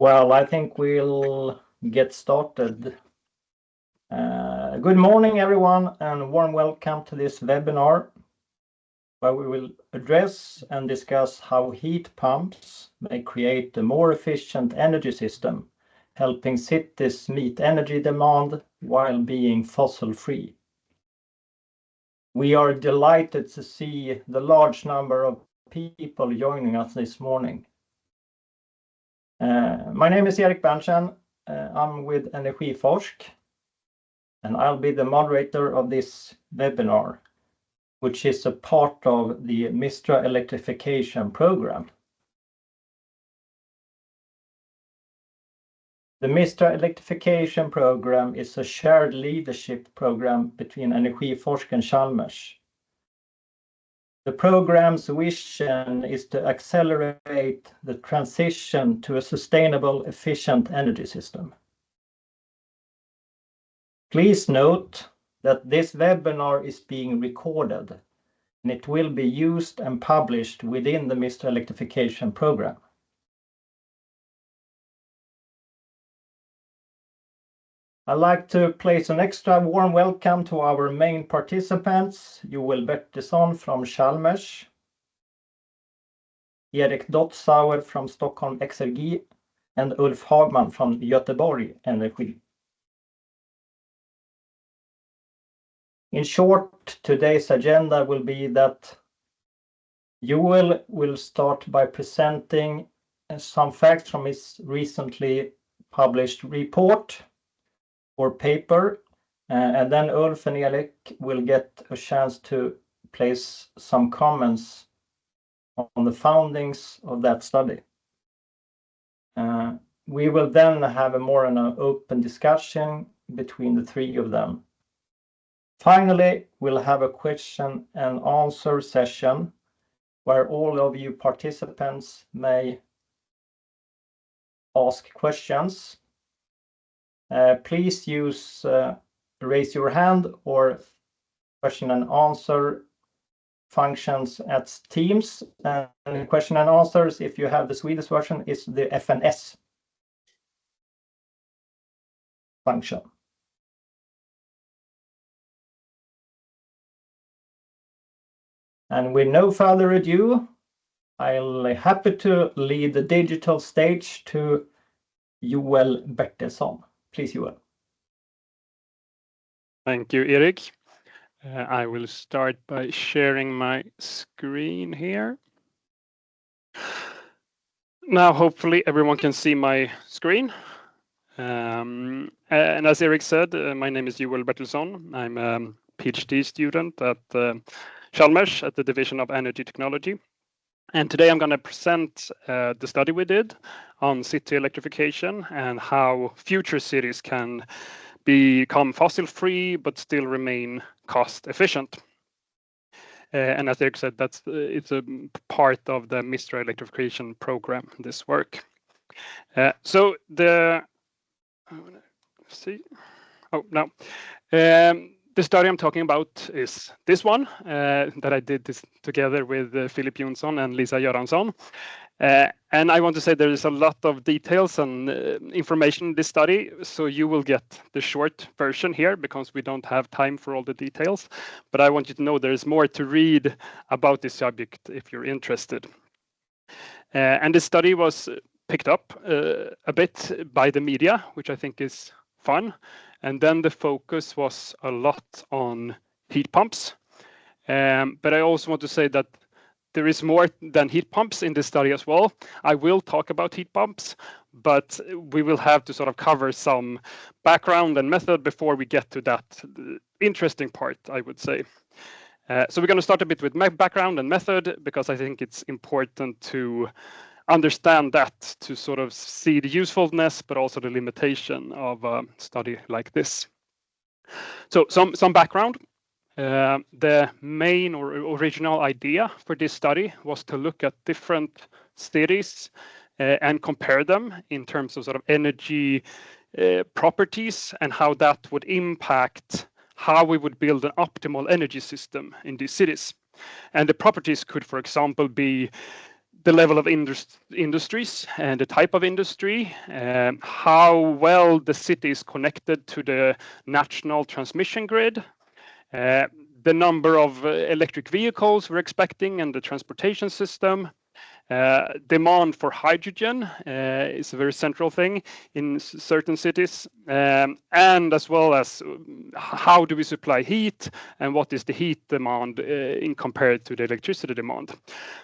Well, I think we'll get started. Good morning, everyone, and warm welcome to this webinar, where we will address and discuss how heat pumps may create a more efficient energy system, helping cities meet energy demand while being fossil-free. We are delighted to see the large number of people joining us this morning. My name is Erik Berntsen. I'm with Energiforsk, and I'll be the moderator of this webinar, which is a part of the Mistra Electrification program. The Mistra Electrification program is a shared leadership program between Energiforsk and Chalmers. The program's vision is to accelerate the transition to a sustainable, efficient energy system. Please note that this webinar is being recorded, and it will be used and published within the Mistra Electrification program. I'd like to place an extra warm welcome to our main participants, Joel Bertilsson from Chalmers, Erik Dotzauer from Stockholm Exergi, and Ulf Hagman from Göteborg Energi. In short, today's agenda will be that Joel will start by presenting some facts from his recently published report or paper, and then Ulf and Erik will get a chance to place some comments on the findings of that study. We will then have a more open discussion between the three of them. Finally, we'll have a question and answer session where all of you participants may ask questions. Please use raise your hand or question and answer functions at Teams. And question and answers, if you have the Swedish version, is the FNS function. And with no further ado, I'll be happy to lead the digital stage to Joel Bertilsson. Please, Joel. Thank you, Erik. I will start by sharing my screen here. Now, hopefully everyone can see my screen. And as Erik said, my name is Joel Bertilsson. I'm a PhD student at Chalmers at the Division of Energy Technology. And today I'm going to present the study we did on city electrification and how future cities can become fossil-free but still remain cost-efficient. And as Erik said, it's a part of the Mistra Electrification program, this work. So the study I'm talking about is this one that I did this together with Philip Jonsson and Lisa Göransson. And I want to say there is a lot of details and information in this study, so you will get the short version here because we don't have time for all the details. But I want you to know there is more to read about this subject if you're interested. And this study was picked up a bit by the media, which I think is fun. And then the focus was a lot on heat pumps. But I also want to say that there is more than heat pumps in this study as well. I will talk about heat pumps, but we will have to sort of cover some background and method before we get to that interesting part, I would say. So we're going to start a bit with background and method because I think it's important to understand that to sort of see the usefulness, but also the limitation of a study like this. So some background. The main or original idea for this study was to look at different cities and compare them in terms of sort of energy properties and how that would impact how we would build an optimal energy system in these cities. And the properties could, for example, be the level of industries and the type of industry, how well the city is connected to the national transmission grid, the number of electric vehicles we're expecting and the transportation system. Demand for hydrogen is a very central thing in certain cities, and as well as how do we supply heat and what is the heat demand in compared to the electricity demand.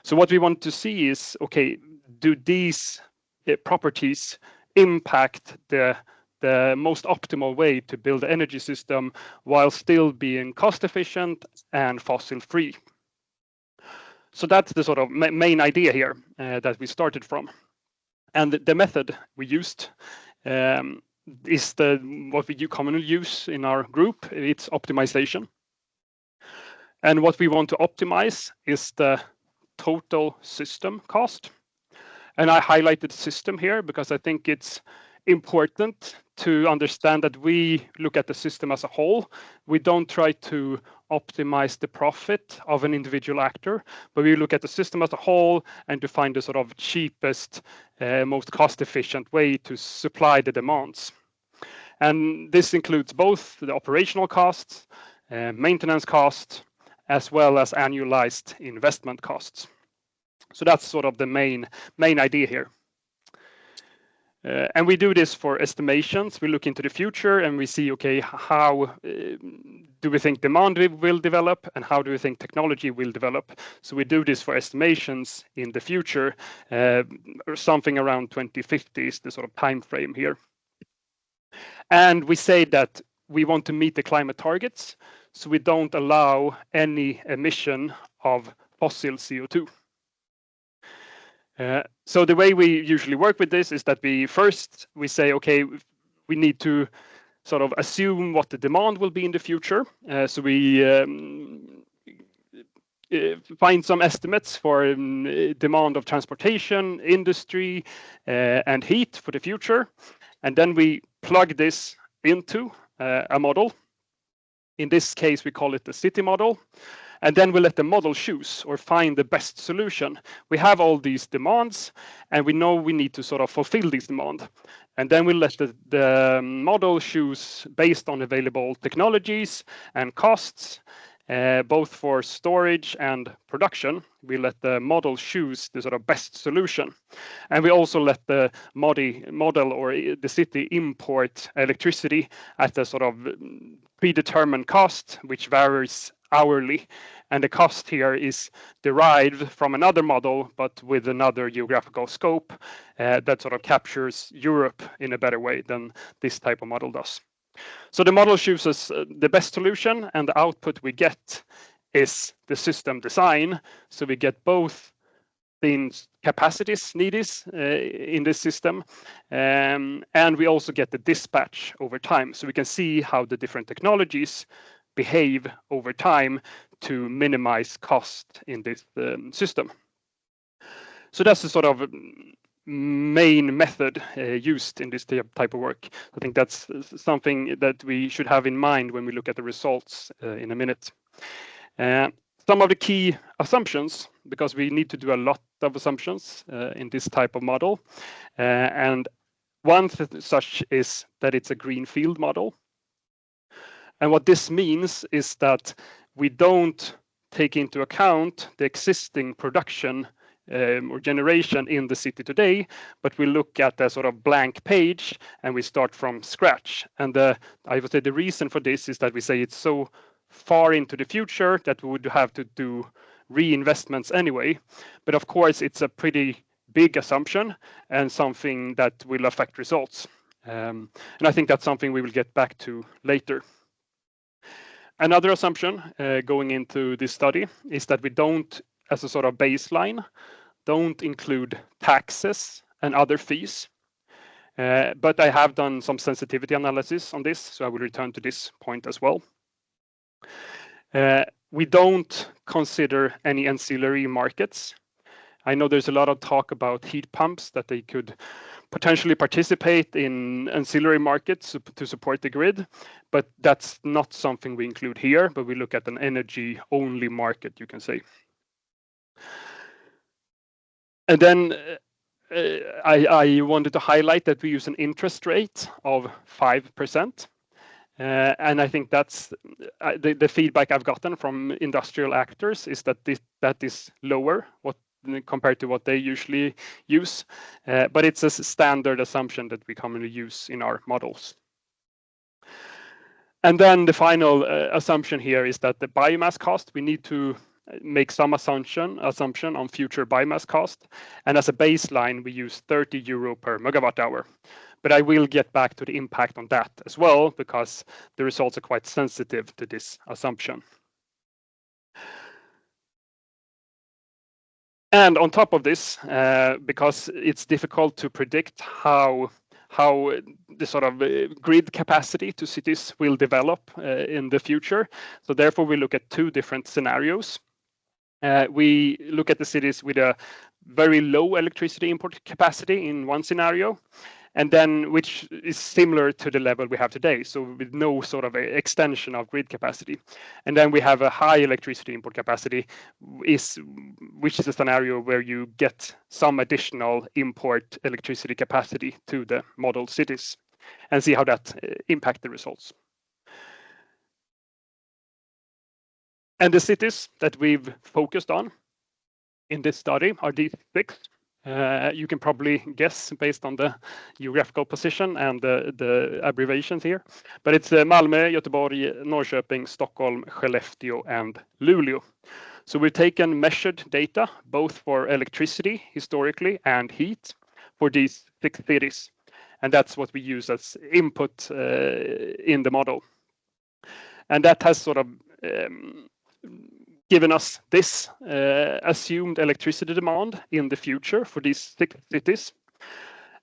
So what we want to see is, okay, do these properties impact the most optimal way to build the energy system while still being cost efficient and fossil free? So that's the sort of main idea here that we started from. And the method we used is what we commonly use in our group. It's optimization. And what we want to optimize is the total system cost. And I highlighted system here because I think it's important to understand that we look at the system as a whole. We don't try to optimize the profit of an individual actor, but we look at the system as a whole and to find the sort of cheapest, most cost-efficient way to supply the demands. And this includes both the operational costs, maintenance costs, as well as annualized investment costs. So that's sort of the main idea here. And we do this for estimations. We look into the future and we see, okay, how do we think demand will develop and how do we think technology will develop? So we do this for estimations in the future, or something around 2050 is the sort of time frame here. And we say that we want to meet the climate targets, so we don't allow any emission of fossil CO2. So the way we usually work with this is that we say, okay, we need to sort of assume what the demand will be in the future. So we find some estimates for demand of transportation, industry, and heat for the future. And then we plug this into a model. In this case, we call it the city model. And then we let the model choose or find the best solution. We have all these demands and we know we need to sort of fulfill these demands. And then we let the model choose based on available technologies and costs, both for storage and production. We let the model choose the sort of best solution. And we also let the model or the city import electricity at a sort of predetermined cost, which varies hourly, and the cost here is derived from another model but with another geographical scope that sort of captures Europe in a better way than this type of model does. So the model chooses the best solution and the output we get is the system design, so we get both the capacities needed in this system, and we also get the dispatch over time, so we can see how the different technologies behave over time to minimize cost in this system. So that's the sort of main method used in this type of work. I think that's something that we should have in mind when we look at the results in a minute. Some of the key assumptions, because we need to do a lot of assumptions in this type of model, and one such is that it's a greenfield model. And what this means is that we don't take into account the existing production or generation in the city today, but we look at a sort of blank page and we start from scratch. And I would say the reason for this is that we say it's so far into the future that we would have to do reinvestments anyway. But of course, it's a pretty big assumption and something that will affect results. And I think that's something we will get back to later. Another assumption going into this study is that we don't, as a sort of baseline, don't include taxes and other fees. But I have done some sensitivity analysis on this, so I will return to this point as well. We don't consider any ancillary markets. I know there's a lot of talk about heat pumps, that they could potentially participate in ancillary markets to support the grid, but that's not something we include here, but we look at an energy-only market, you can say. And then I wanted to highlight that we use an interest rate of 5%. And I think that's the feedback I've gotten from industrial actors is that that is lower compared to what they usually use. But it's a standard assumption that we commonly use in our models. And then the final assumption here is that the biomass cost, we need to make some assumption on future biomass cost. And as a baseline, we use 30 euro per megawatt hour. But I will get back to the impact on that as well, because the results are quite sensitive to this assumption. And on top of this, because it's difficult to predict how the sort of grid capacity to cities will develop in the future. So therefore, we look at two different scenarios. We look at the cities with a very low electricity import capacity in one scenario, and then which is similar to the level we have today, so with no sort of extension of grid capacity. And then we have a high electricity import capacity, which is a scenario where you get some additional import electricity capacity to the model cities, and see how that impact the results. And the cities that we've focused on in this study are these 6. You can probably guess based on the geographical position and the abbreviations here. But it's Malmö, Göteborg, Norrköping, Stockholm, Skellefteå, and Luleå. So we've taken measured data, both for electricity historically and heat for these 6 cities. And that's what we use as input in the model. And that has sort of given us this assumed electricity demand in the future for these 6 cities.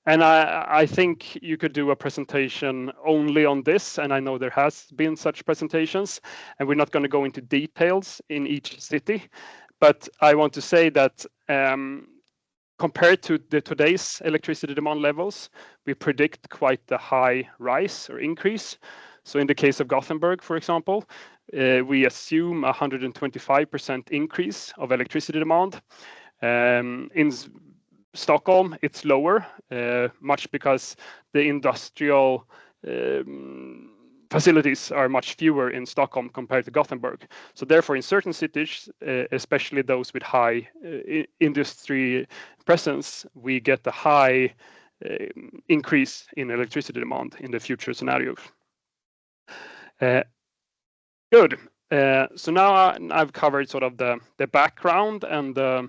And I think you could do a presentation only on this, and I know there has been such presentations, and we're not going to go into details in each city, but I want to say that compared to today's electricity demand levels, we predict quite a high rise or increase. So in the case of Gothenburg, for example, we assume 125% increase of electricity demand. In Stockholm, it's lower, much because the industrial facilities are much fewer in Stockholm compared to Gothenburg. So therefore, in certain cities, especially those with high industry presence, we get a high increase in electricity demand in the future scenarios. Good. So now I've covered sort of the background and the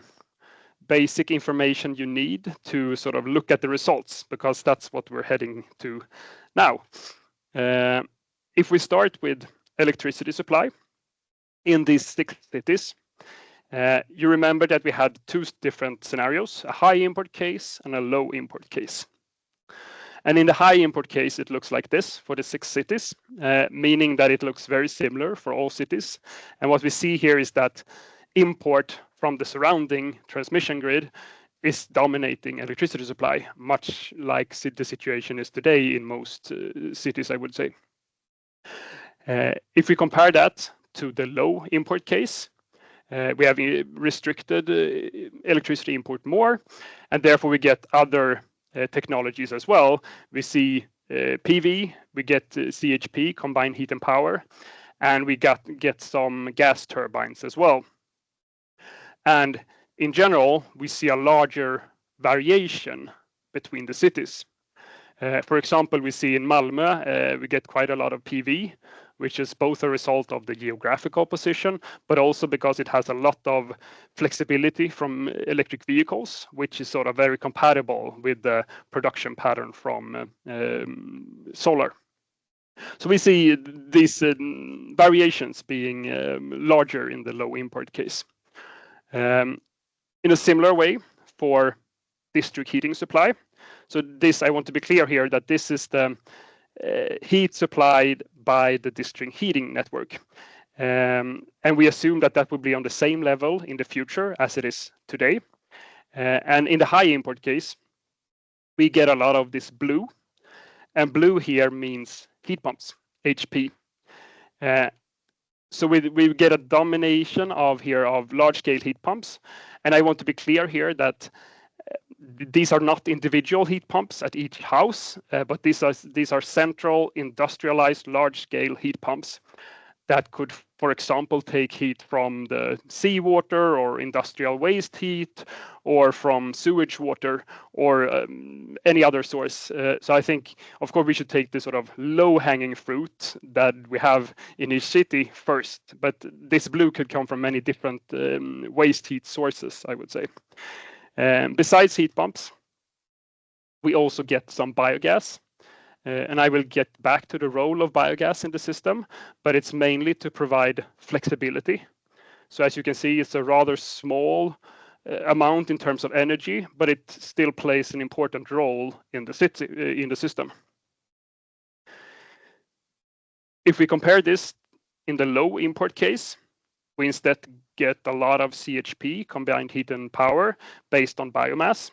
basic information you need to sort of look at the results, because that's what we're heading to now. If we start with electricity supply in these 6 cities, you remember that we had 2 different scenarios, a high import case and a low import case. And in the high import case, it looks like this for the 6 cities, meaning that it looks very similar for all cities. And what we see here is that import from the surrounding transmission grid is dominating electricity supply, much like the situation is today in most cities, I would say. If we compare that to the low import case, we have restricted electricity import more, and therefore we get other technologies as well. We see PV, we get CHP, combined heat and power, and we get some gas turbines as well. And in general, we see a larger variation between the cities. For example, we see in Malmö, we get quite a lot of PV, which is both a result of the geographical position, but also because it has a lot of flexibility from electric vehicles, which is sort of very compatible with the production pattern from solar. So we see these variations being larger in the low import case. In a similar way for district heating supply. So this, I want to be clear here that this is the heat supplied by the district heating network. And we assume that that will be on the same level in the future as it is today. And in the high import case, we get a lot of this blue. And blue here means heat pumps, HP. So we get a domination of large-scale heat pumps. And I want to be clear here that these are not individual heat pumps at each house, but these are central industrialized large-scale heat pumps that could, for example, take heat from the seawater or industrial waste heat or from sewage water or any other source. So I think, of course, we should take the sort of low-hanging fruit that we have in each city first, but this blue could come from many different waste heat sources, I would say. Besides heat pumps, we also get some biogas. And I will get back to the role of biogas in the system, but it's mainly to provide flexibility. So as you can see, it's a rather small amount in terms of energy, but it still plays an important role in the system. If we compare this in the low import case, we instead get a lot of CHP, combined heat and power, based on biomass.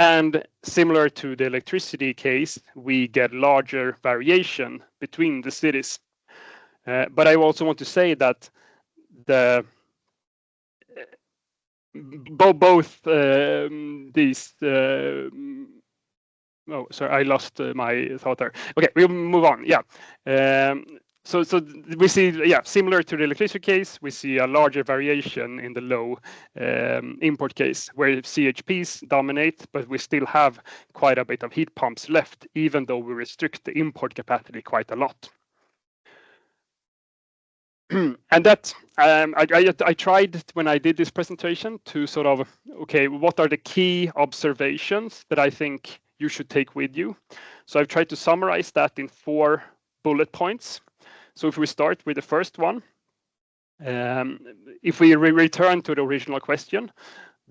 And similar to the electricity case, we get larger variation between the cities. But I also want to say that both these oh, sorry, I lost my thought there. Okay, we'll move on. Yeah. So we see, yeah, similar to the electricity case, we see a larger variation in the low import case, where CHPs dominate, but we still have quite a bit of heat pumps left, even though we restrict the import capacity quite a lot. And that I tried when I did this presentation to sort of, okay, what are the key observations that I think you should take with you? So I've tried to summarize that in 4 bullet points. So if we start with the first one, if we return to the original question,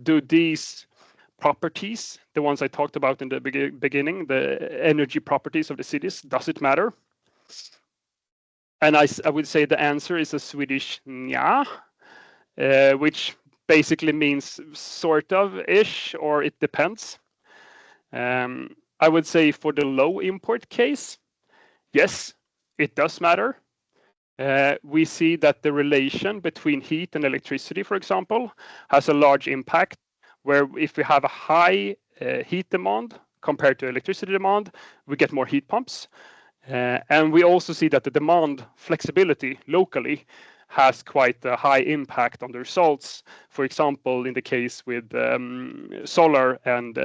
do these properties, the ones I talked about in the beginning, the energy properties of the cities, does it matter? And I would say the answer is a Swedish nja, which basically means sort of-ish, or it depends. I would say for the low import case, yes, it does matter. We see that the relation between heat and electricity, for example, has a large impact, where if we have a high heat demand compared to electricity demand, we get more heat pumps. And we also see that the demand flexibility locally has quite a high impact on the results. For example, in the case with solar and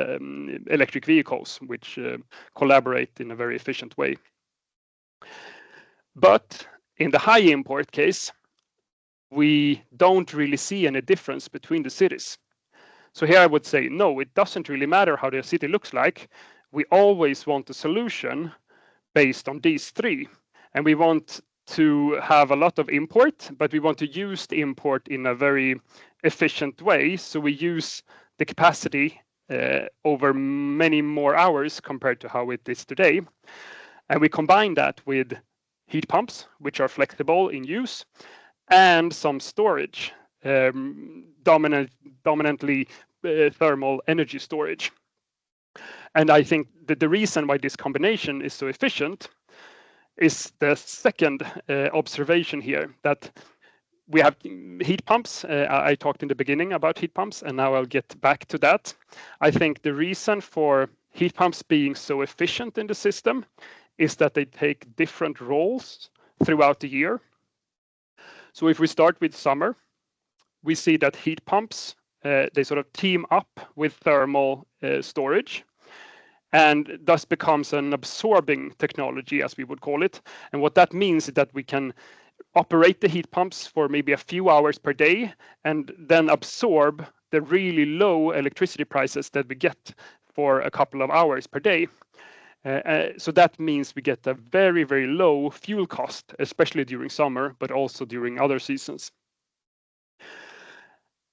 electric vehicles, which collaborate in a very efficient way. But in the high import case, we don't really see any difference between the cities. So here I would say, no, it doesn't really matter how the city looks like. We always want a solution based on these 3. And we want to have a lot of import, but we want to use the import in a very efficient way. So we use the capacity over many more hours compared to how it is today. And we combine that with heat pumps, which are flexible in use, and some storage, dominantly thermal energy storage. And I think that the reason why this combination is so efficient is the second observation here, that we have heat pumps. I talked in the beginning about heat pumps, and now I'll get back to that. I think the reason for heat pumps being so efficient in the system is that they take different roles throughout the year. So if we start with summer, we see that heat pumps, they sort of team up with thermal storage, and thus becomes an absorbing technology, as we would call it. And what that means is that we can operate the heat pumps for maybe a few hours per day and then absorb the really low electricity prices that we get for a couple of hours per day. So that means we get a very, very low fuel cost, especially during summer, but also during other seasons.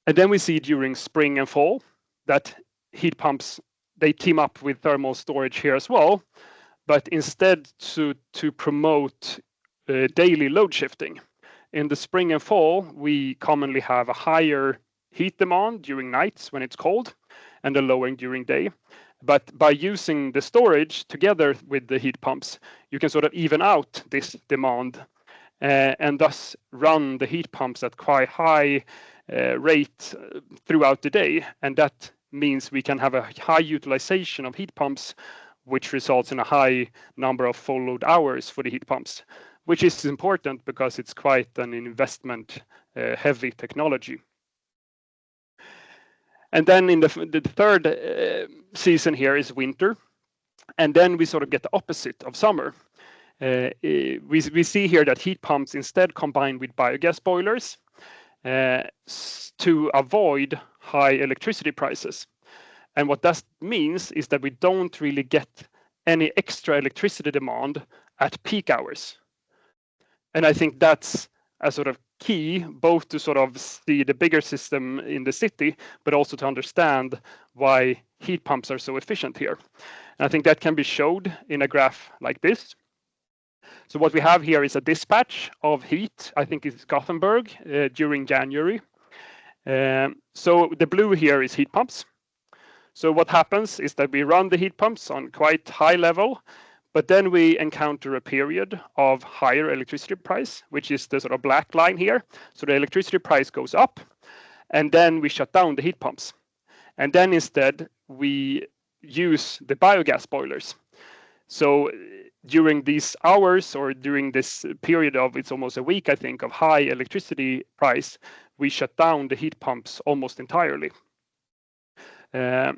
And then we see during spring and fall that heat pumps, they team up with thermal storage here as well, but instead to promote daily load shifting. In the spring and fall, we commonly have a higher heat demand during nights when it's cold and a lower during day. But by using the storage together with the heat pumps, you can sort of even out this demand and thus run the heat pumps at quite high rate throughout the day, and that means we can have a high utilization of heat pumps, which results in a high number of full load hours for the heat pumps, which is important because it's quite an investment heavy technology. And then in the third season here is winter, and then we sort of get the opposite of summer. We see here that heat pumps instead combine with biogas boilers to avoid high electricity prices. And what that means is that we don't really get any extra electricity demand at peak hours. And I think that's a sort of key, both to sort of see the bigger system in the city, but also to understand why heat pumps are so efficient here. And I think that can be showed in a graph like this. So what we have here is a dispatch of heat, I think it's Gothenburg, during January. So the blue here is heat pumps. So what happens is that we run the heat pumps on quite high level, but then we encounter a period of higher electricity price, which is the sort of black line here. So the electricity price goes up, and then we shut down the heat pumps. And then instead, we use the biogas boilers. So during these hours, or during this period of, it's almost a week, I think, of high electricity price, we shut down the heat pumps almost entirely. So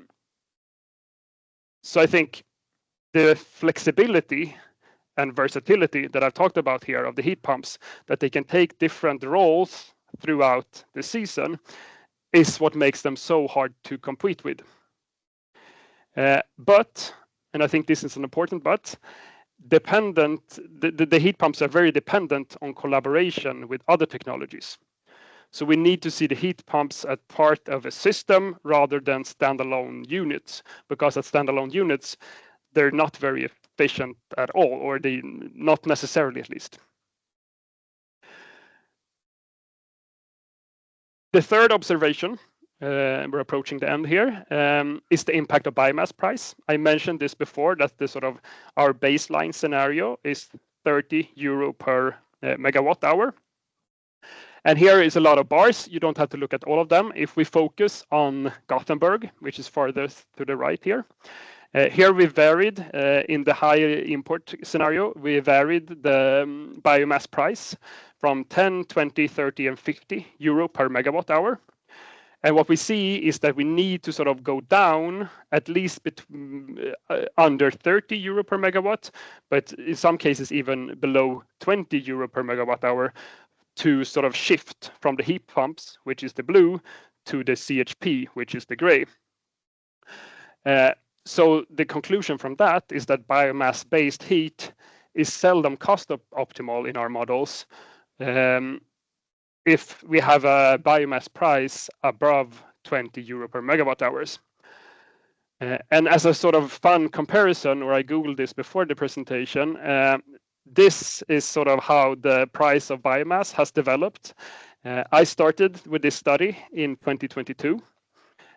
I think the flexibility and versatility that I've talked about here of the heat pumps, that they can take different roles throughout the season, is what makes them so hard to compete with. But, and I think this is an important but, the heat pumps are very dependent on collaboration with other technologies. So we need to see the heat pumps as part of a system rather than standalone units, because as standalone units, they're not very efficient at all, or they not necessarily at least. The third observation, we're approaching the end here, is the impact of biomass price. I mentioned this before, that the sort of our baseline scenario is 30 euro per megawatt hour. And here is a lot of bars. You don't have to look at all of them. If we focus on Gothenburg, which is farthest to the right here, here we varied in the higher import scenario. We varied the biomass price from 10, 20, 30, and 50 euro per megawatt hour. And what we see is that we need to sort of go down at least under 30 euro per megawatt, but in some cases even below 20 euro per megawatt hour, to sort of shift from the heat pumps, which is the blue, to the CHP, which is the gray. So the conclusion from that is that biomass-based heat is seldom cost optimal in our models if we have a biomass price above 20 euro per megawatt hours. And as a sort of fun comparison, or I Googled this before the presentation, this is sort of how the price of biomass has developed. I started with this study in 2022,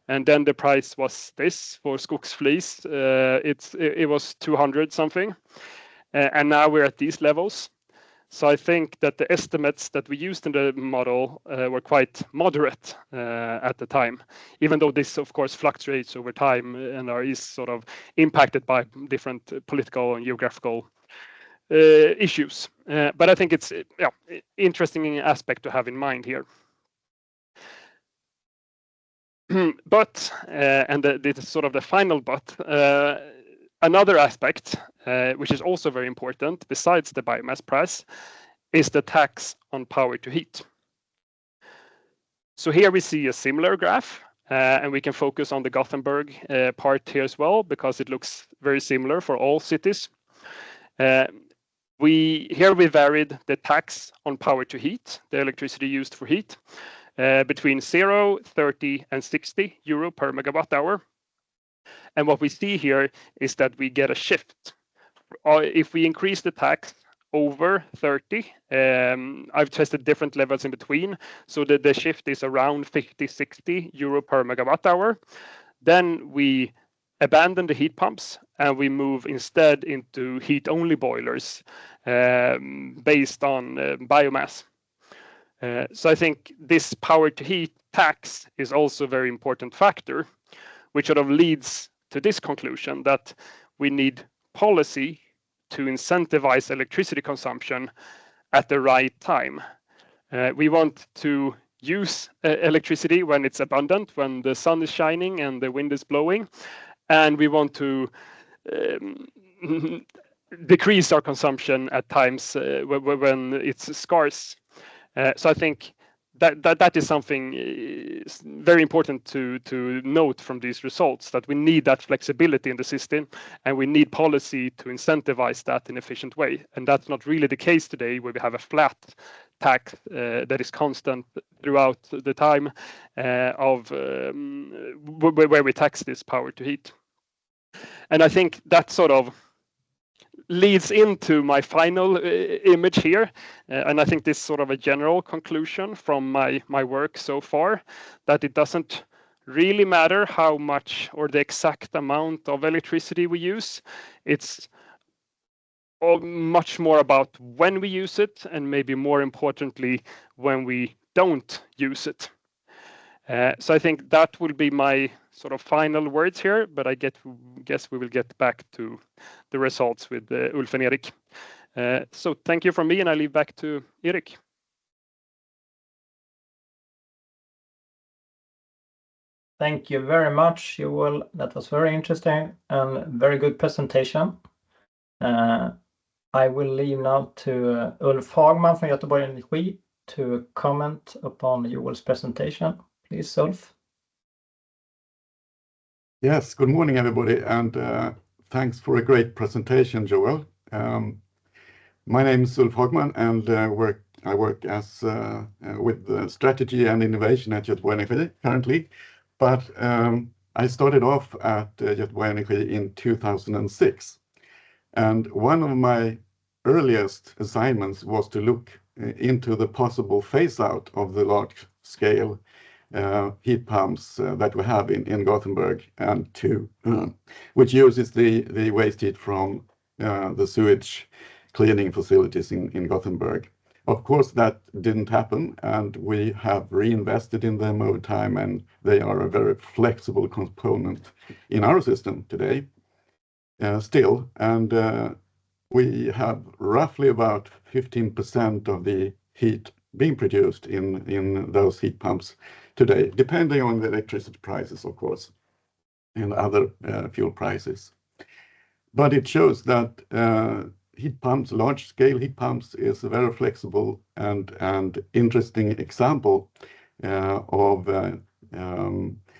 and then the price was this for Skogsflis. It was 200 something, and now we're at these levels. So I think that the estimates that we used in the model were quite moderate at the time, even though this of course fluctuates over time and is sort of impacted by different political and geographical issues. But I think it's interesting aspect to have in mind here. But, and this is sort of the final but, another aspect, which is also very important besides the biomass price, is the tax on power to heat. So here we see a similar graph, and we can focus on the Gothenburg part here as well, because it looks very similar for all cities. Here we varied the tax on power to heat, the electricity used for heat, between 0, 30, and 60 euro per megawatt hour. And what we see here is that we get a shift. If we increase the tax over 30, I've tested different levels in between, so that the shift is around 50, 60 euro per megawatt hour. Then we abandon the heat pumps and we move instead into heat-only boilers based on biomass. So I think this power to heat tax is also a very important factor, which sort of leads to this conclusion that we need policy to incentivize electricity consumption at the right time. We want to use electricity when it's abundant, when the sun is shining and the wind is blowing, and we want to decrease our consumption at times when it's scarce. So I think that is something very important to note from these results, that we need that flexibility in the system and we need policy to incentivize that in an efficient way. And that's not really the case today, where we have a flat tax that is constant throughout the time of where we tax this power to heat. And I think that sort of leads into my final image here. And I think this is sort of a general conclusion from my work so far, that it doesn't really matter how much or the exact amount of electricity we use. It's much more about when we use it, and maybe more importantly, when we don't use it. So I think that will be my sort of final words here, but I guess we will get back to the results with Ulf and Erik. So thank you from me, and I leave back to Erik. Thank you very much, Joel. That was very interesting and very good presentation. I will leave now to Ulf Hagman from Göteborg Energi to comment upon Joel's presentation. Please, Ulf. Yes, good morning, everybody, and thanks for a great presentation, Joel. My name is Ulf Hagman, and I work as with strategy and innovation at Göteborg Energi currently. But I started off at Göteborg Energi in 2006, and one of my earliest assignments was to look into the possible phase-out of the large-scale heat pumps that we have in Gothenburg, and which uses the waste heat from the sewage cleaning facilities in Gothenburg. Of course, that didn't happen, and we have reinvested in them over time, and they are a very flexible component in our system today still. And we have roughly about 15% of the heat being produced in those heat pumps today, depending on the electricity prices, of course, and other fuel prices. But it shows that heat pumps, large-scale heat pumps, is a very flexible and interesting example of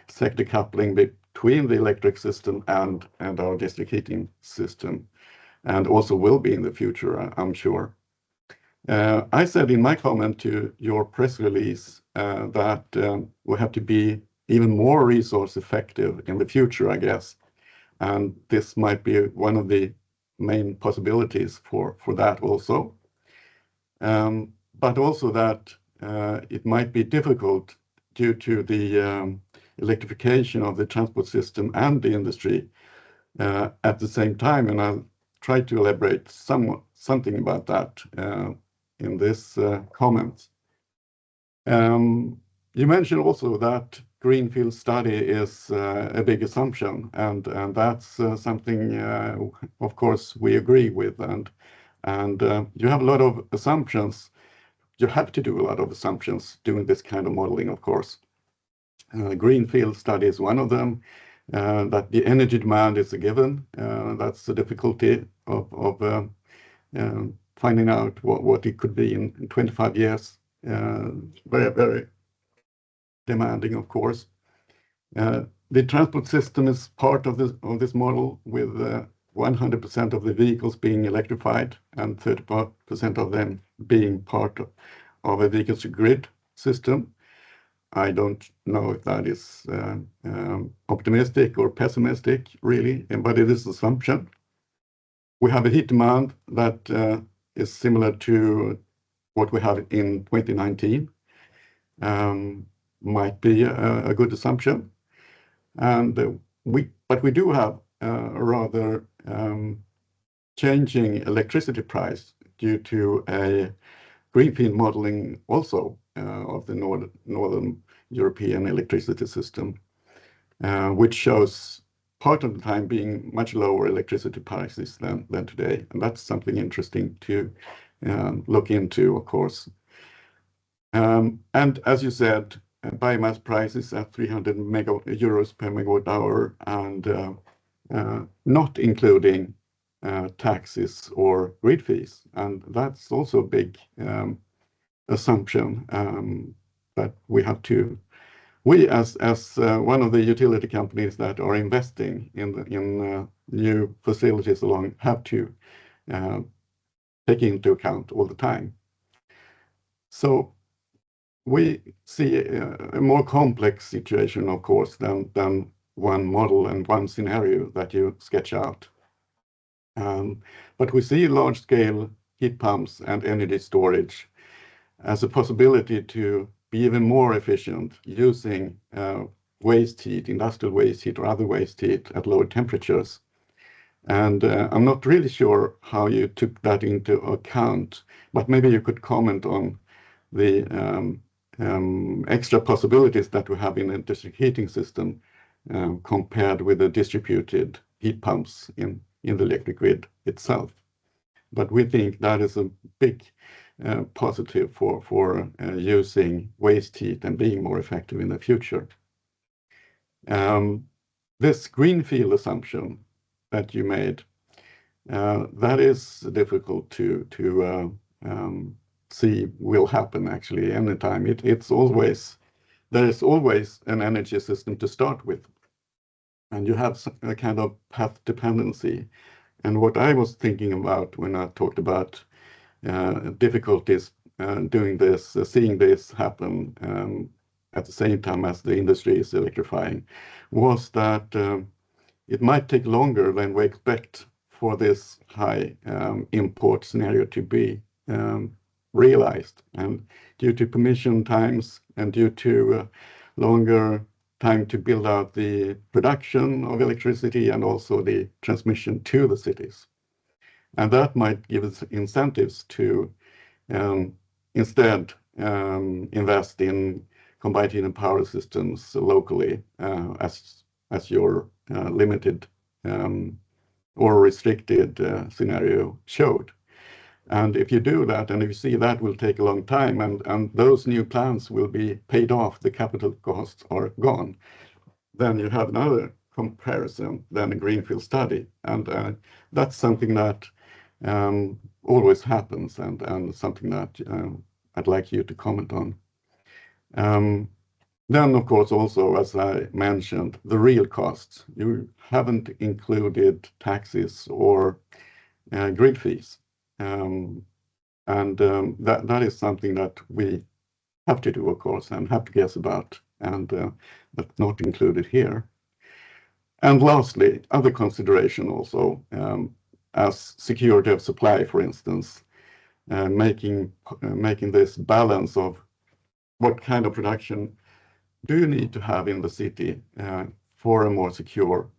sector coupling between the electric system and our district heating system, and also will be in the future, I'm sure. I said in my comment to your press release that we have to be even more resource effective in the future, I guess. And this might be one of the main possibilities for that also. But also that it might be difficult due to the electrification of the transport system and the industry at the same time. And I'll try to elaborate something about that in this comment. You mentioned also that greenfield study is a big assumption, and that's something, of course, we agree with. And you have a lot of assumptions. You have to do a lot of assumptions doing this kind of modeling, of course. Greenfield study is one of them. That the energy demand is a given. That's the difficulty of finding out what it could be in 25 years. Very, very demanding, of course. The transport system is part of this model, with 100% of the vehicles being electrified and 30% of them being part of a vehicles to grid system. I don't know if that is optimistic or pessimistic, really, but it is an assumption. We have a heat demand that is similar to what we have in 2019. Might be a good assumption. And but we do have a rather changing electricity price due to a greenfield modeling also. of the Northern European electricity system, which shows part of the time being much lower electricity prices than today. And that's something interesting to look into, of course. And as you said, biomass prices at 300 euros per megawatt hour, and not including taxes or grid fees. And that's also a big assumption that we have to, as one of the utility companies that are investing in new facilities have to take into account all the time. So we see a more complex situation, of course, than one model and one scenario that you sketch out. But we see large-scale heat pumps and energy storage as a possibility to be even more efficient using waste heat, industrial waste heat or other waste heat at lower temperatures. And I'm not really sure how you took that into account, but maybe you could comment on the extra possibilities that we have in a district heating system compared with the distributed heat pumps in the electric grid itself. But we think that is a big positive for using waste heat and being more effective in the future. This greenfield assumption that you made, that is difficult to see will happen actually anytime. There is always an energy system to start with, and you have a kind of path dependency. And what I was thinking about when I talked about difficulties doing this, seeing this happen at the same time as the industry is electrifying, was that it might take longer than we expect for this high import scenario to be realized. And due to permission times and due to longer time to build out the production of electricity and also the transmission to the cities. And that might give us incentives to instead invest in combined heat and power systems locally as your limited or restricted scenario showed. And if you do that, and if you see that will take a long time, and those new plants will be paid off, the capital costs are gone, then you have another comparison than a greenfield study. And that's something that always happens and something that I'd like you to comment on. Then, of course, also, as I mentioned, the real costs. You haven't included taxes or grid fees. That is something that we have to do, of course, and have to guess about, and that's not included here. And lastly, other consideration also, as security of supply, for instance, making this balance of what kind of production do you need to have in the city for a more secure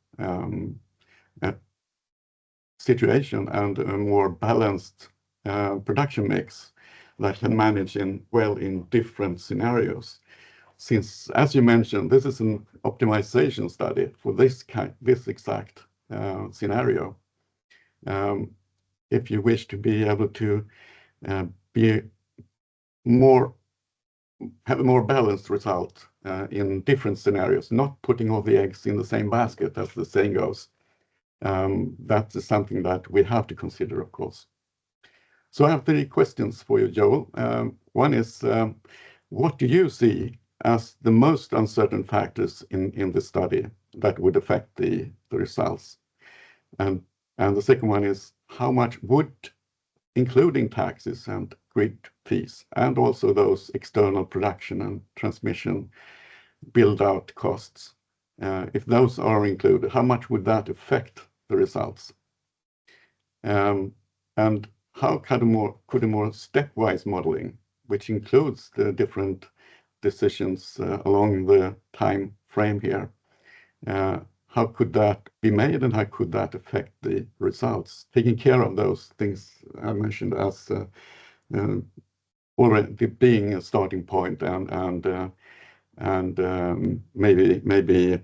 situation and a more balanced production mix that can manage in different scenarios. Since, as you mentioned, this is an optimization study for this exact scenario. If you wish to be able to have a more balanced result in different scenarios, not putting all the eggs in the same basket, as the saying goes. That is something that we have to consider, of course. So I have 3 questions for you, Joel. One is, what do you see as the most uncertain factors in the study that would affect the results? And the second one is, how much would, including taxes and grid fees, and also those external production and transmission build-out costs, if those are included, how much would that affect the results? And how could a more stepwise modeling, which includes the different decisions along the time frame here, how could that be made, and how could that affect the results? Taking care of those things I mentioned as already being a starting point and maybe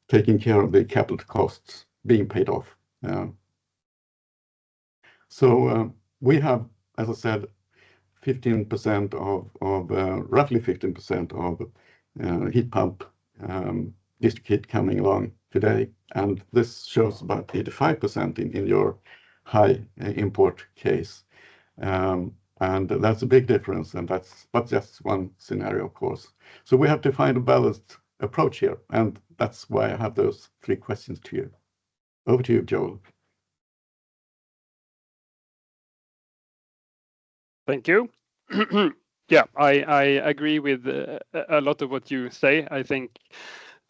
taking care of the capital costs being paid off. So we have, as I said, 15% of roughly 15% of heat pump district heat coming along today, and this shows about 85% in your high import case. And that's a big difference, and that's but just one scenario, of course. So we have to find a balanced approach here, and that's why I have those 3 questions to you. Over to you, Joel. Thank you. Yeah, I agree with a lot of what you say. I think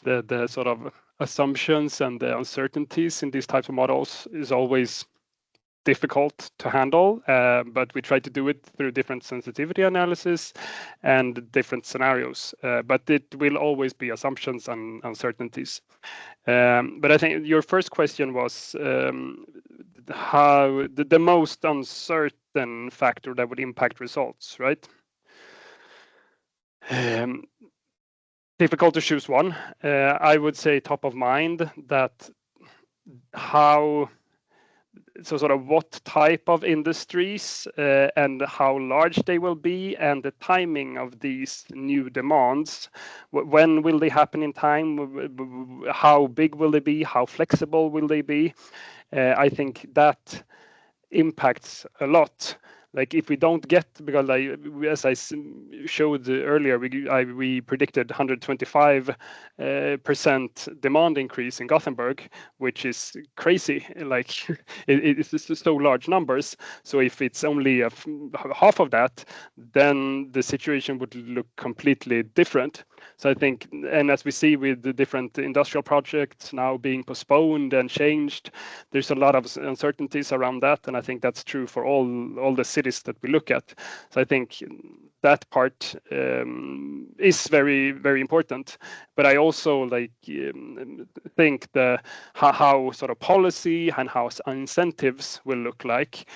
the sort of assumptions and the uncertainties in these types of models is always difficult to handle, but we try to do it through different sensitivity analysis and different scenarios. But it will always be assumptions and uncertainties. But I think your first question was how the most uncertain factor that would impact results, right? Difficult to choose one. I would say top of mind that so sort of what type of industries and how large they will be, and the timing of these new demands. When will they happen in time? How big will they be? How flexible will they be? I think that impacts a lot. Like if we don't get, because as I showed earlier, we predicted 125% demand increase in Gothenburg, which is crazy. Like it's so large numbers. So if it's only half of that, then the situation would look completely different. So I think, and as we see with the different industrial projects now being postponed and changed, there's a lot of uncertainties around that, and I think that's true for all the cities that we look at. So I think that part is very, very important. But I also think how sort of policy and how incentives will look like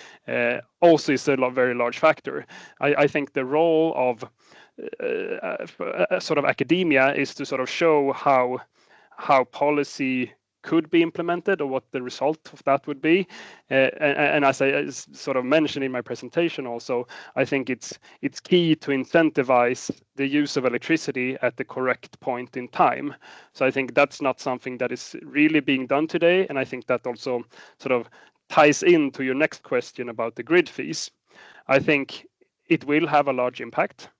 also is a very large factor. I think the role of sort of academia is to sort of show how policy could be implemented or what the result of that would be. And as I sort of mentioned in my presentation also, I think it's key to incentivize the use of electricity at the correct point in time. So I think that's not something that is really being done today. And I think that also sort of ties into your next question about the grid fees. I think it will have a large impact.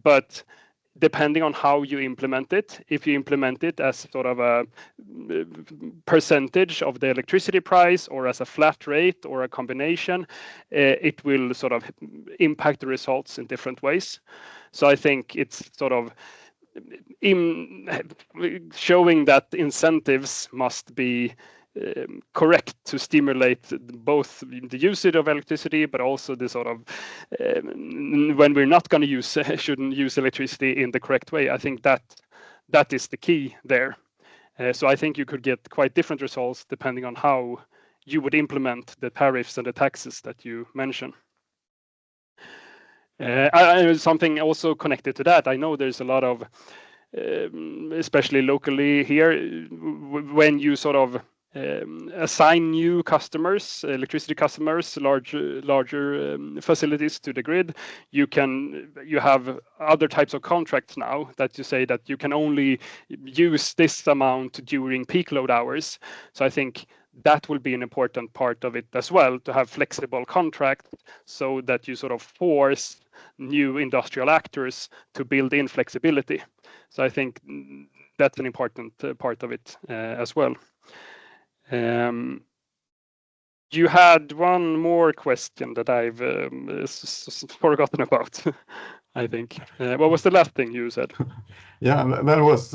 But depending on how you implement it, if you implement it as sort of a percentage of the electricity price or as a flat rate or a combination, it will sort of impact the results in different ways. So I think it's sort of showing that incentives must be correct to stimulate both the usage of electricity, but also the sort of when we're not going to shouldn't use electricity in the correct way. I think that is the key there. So I think you could get quite different results depending on how you would implement the tariffs and the taxes that you mentioned. Something also connected to that, I know there's a lot of, especially locally here, when you sort of assign new customers, electricity customers, larger facilities to the grid, you have other types of contracts now that you say that you can only use this amount during peak load hours. So I think that will be an important part of it as well, to have flexible contracts so that you sort of force new industrial actors to build in flexibility. So I think that's an important part of it as well. You had one more question that I've forgotten about, I think. What was the last thing you said? Yeah, that was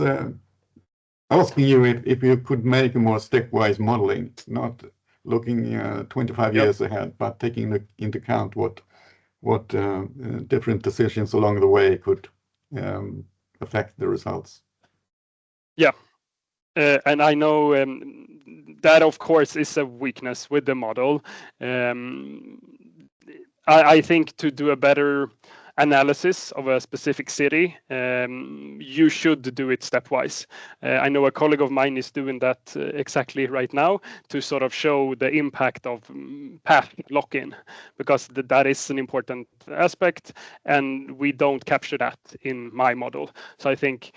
asking you if you could make a more stepwise modeling, not looking 25 years ahead, but taking into account what different decisions along the way could affect the results. Yeah. And I know that, of course, is a weakness with the model. I think to do a better analysis of a specific city, you should do it stepwise. I know a colleague of mine is doing that exactly right now to sort of show the impact of path lock-in, because that is an important aspect, and we don't capture that in my model. So I think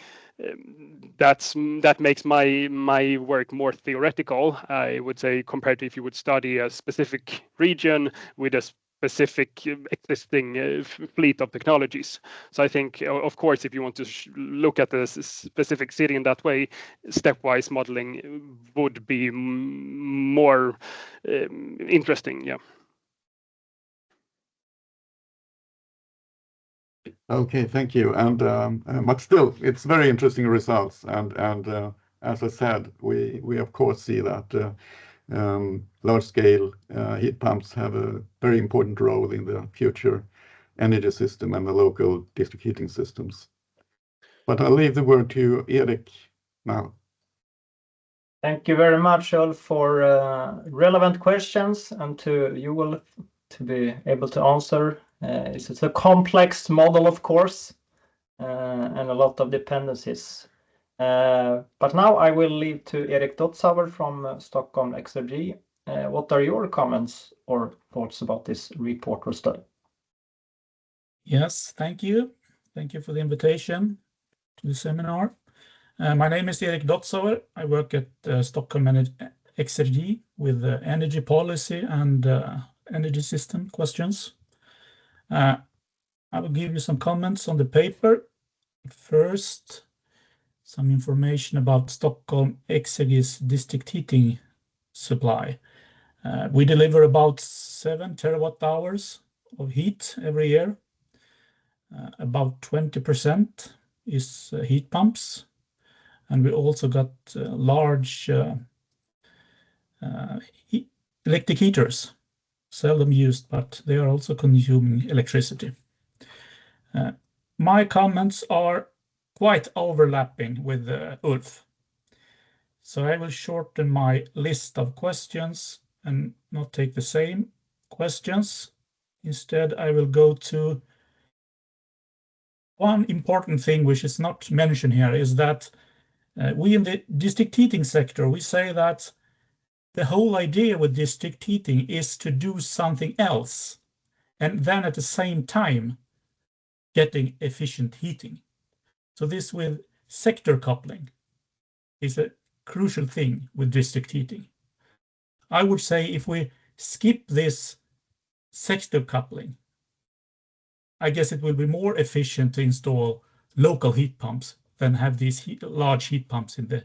that makes my work more theoretical, I would say, compared to if you would study a specific region with a specific existing fleet of technologies. So I think, of course, if you want to look at the specific city in that way, stepwise modeling would be more interesting. Yeah. Okay, thank you. And but still, it's very interesting results. And as I said, we of course see that large-scale heat pumps have a very important role in the future energy system and the local district heating systems. But I'll leave the word to Erik now. Thank you very much, Ulf, for relevant questions, and you will be able to answer. It's a complex model, of course, and a lot of dependencies. But now I will leave to Erik Dotzauer from Stockholm XRG. What are your comments or thoughts about this report or study? Yes, thank you. Thank you for the invitation to the seminar. My name is Erik Dotzauer. I work at Stockholm XRG with energy policy and energy system questions. I will give you some comments on the paper. First, some information about Stockholm XRG's district heating supply. We deliver about 7 terawatt-hours of heat every year. About 20% is heat pumps. And we also got large electric heaters, seldom used, but they are also consuming electricity. My comments are quite overlapping with Ulf. So I will shorten my list of questions and not take the same questions. Instead, I will go to one important thing which is not mentioned here, is that we in the district heating sector, we say that the whole idea with district heating is to do something else, and then at the same time getting efficient heating. So this with sector coupling is a crucial thing with district heating. I would say if we skip this sector coupling, I guess it will be more efficient to install local heat pumps than have these large heat pumps in the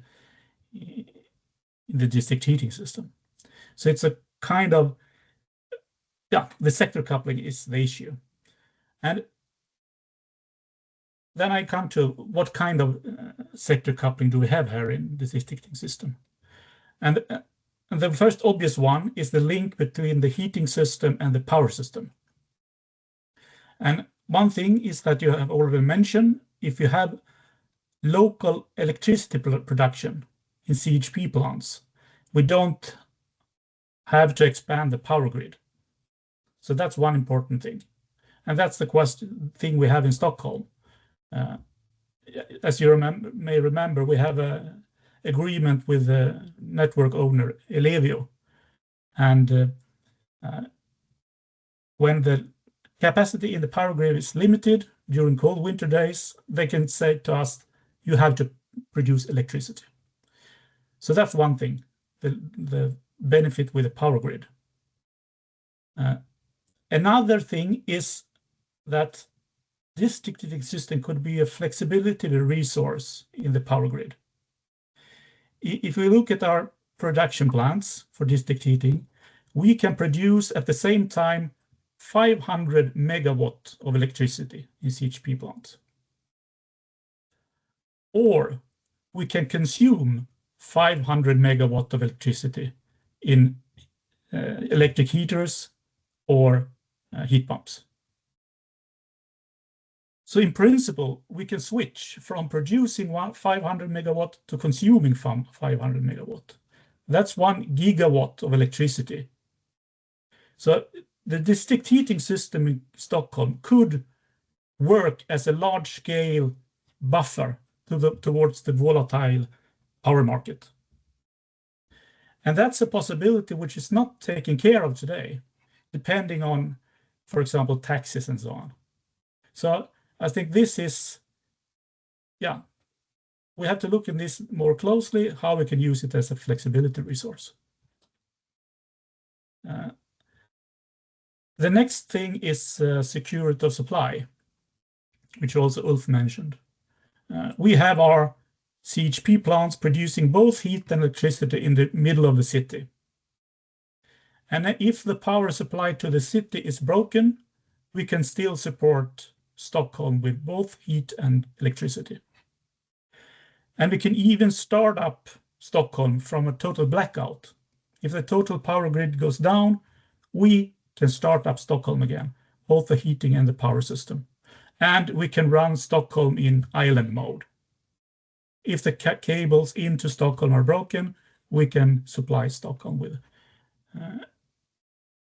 district heating system. So it's a kind of, the sector coupling is the issue. And then I come to what kind of sector coupling do we have here in the district heating system? And the first obvious one is the link between the heating system and the power system. And one thing is that you have already mentioned, if you have local electricity production in CHP plants, we don't have to expand the power grid. So that's one important thing. And that's the thing we have in Stockholm. As you may remember, we have an agreement with the network owner, Ellevio. And when the capacity in the power grid is limited during cold winter days, they can say to us, you have to produce electricity. So that's one thing, the benefit with the power grid. Another thing is that district heating system could be a flexibility resource in the power grid. If we look at our production plants for district heating, we can produce at the same time 500 megawatt of electricity in CHP plants. Or we can consume 500 megawatt of electricity in electric heaters or heat pumps. So in principle, we can switch from producing 500 megawatt to consuming 500 megawatt. That's 1 gigawatt of electricity. So the district heating system in Stockholm could work as a large-scale buffer towards the volatile power market. And that's a possibility which is not taken care of today, depending on, for example, taxes and so on. So I think this is, yeah, we have to look in this more closely, how we can use it as a flexibility resource. The next thing is security of supply, which also Ulf mentioned. We have our CHP plants producing both heat and electricity in the middle of the city. And if the power supply to the city is broken, we can still support Stockholm with both heat and electricity. And we can even start up Stockholm from a total blackout. If the total power grid goes down, we can start up Stockholm again, both the heating and the power system. And we can run Stockholm in island mode. If the cables into Stockholm are broken, we can supply Stockholm with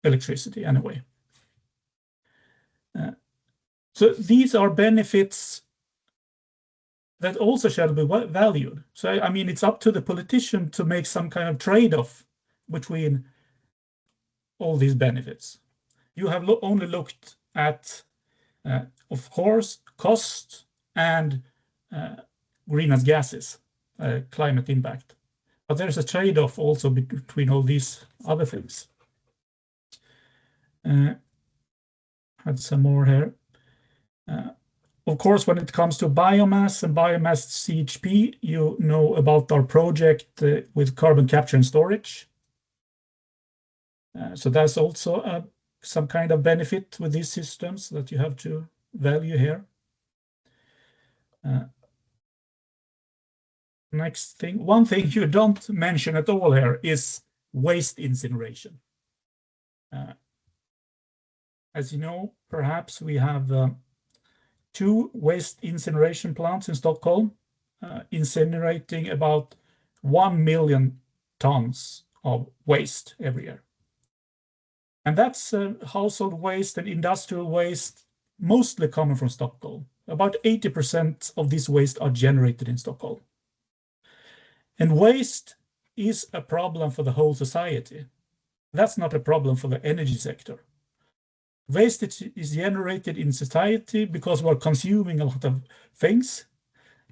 electricity anyway. So these are benefits that also shall be valued. So, I mean, it's up to the politician to make some kind of trade-off between all these benefits. You have only looked at, of course, cost and greenhouse gases, climate impact. But there's a trade-off also between all these other things. Had some more here. Of course, when it comes to biomass and biomass CHP, you know about our project with carbon capture and storage. So that's also some kind of benefit with these systems that you have to value here. Next thing, one thing you don't mention at all here is waste incineration. As you know, perhaps we have 2 waste incineration plants in Stockholm, incinerating about 1 million tons of waste every year. And that's household waste and industrial waste, mostly coming from Stockholm. About 80% of this waste are generated in Stockholm. And waste is a problem for the whole society. That's not a problem for the energy sector. Waste is generated in society because we're consuming a lot of things.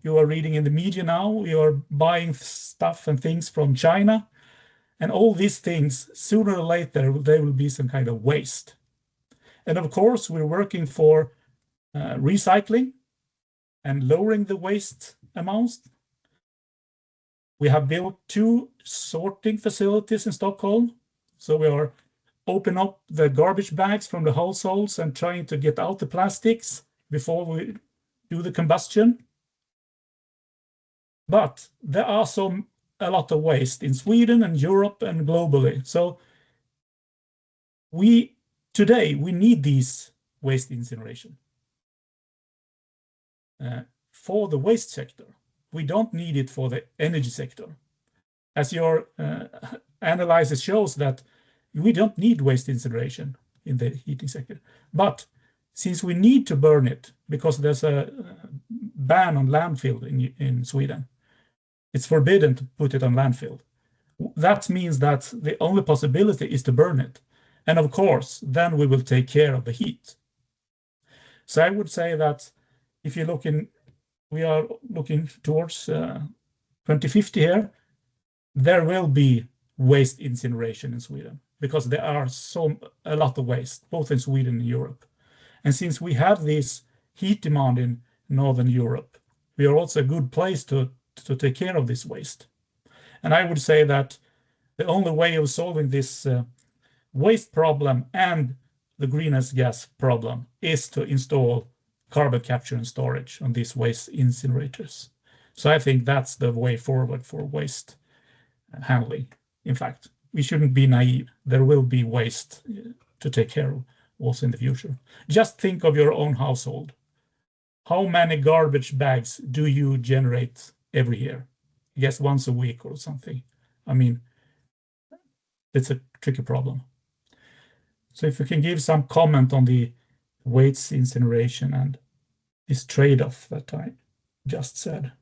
You are reading in the media now, you are buying stuff and things from China. And all these things, sooner or later, there will be some kind of waste. And of course, we're working for recycling and lowering the waste amounts. We have built 2 sorting facilities in Stockholm. So we are open up the garbage bags from the households and trying to get out the plastics before we do the combustion. But there are a lot of waste in Sweden and Europe and globally. So today we need these waste incineration for the waste sector. We don't need it for the energy sector. As your analysis shows that we don't need waste incineration in the heating sector. But since we need to burn it because there's a ban on landfill in Sweden, it's forbidden to put it on landfill. That means that the only possibility is to burn it. And of course, then we will take care of the heat. So I would say that if you look in, we are looking towards 2050 here, there will be waste incineration in Sweden because there are a lot of waste, both in Sweden and Europe. And since we have this heat demand in Northern Europe, we are also a good place to take care of this waste. And I would say that the only way of solving this waste problem and the greenhouse gas problem is to install carbon capture and storage on these waste incinerators. So I think that's the way forward for waste handling. In fact, we shouldn't be naive. There will be waste to take care of also in the future. Just think of your own household. How many garbage bags do you generate every year? I guess once a week or something. I mean, it's a tricky problem. So if you can give some comment on the waste incineration and this trade-off that I just said.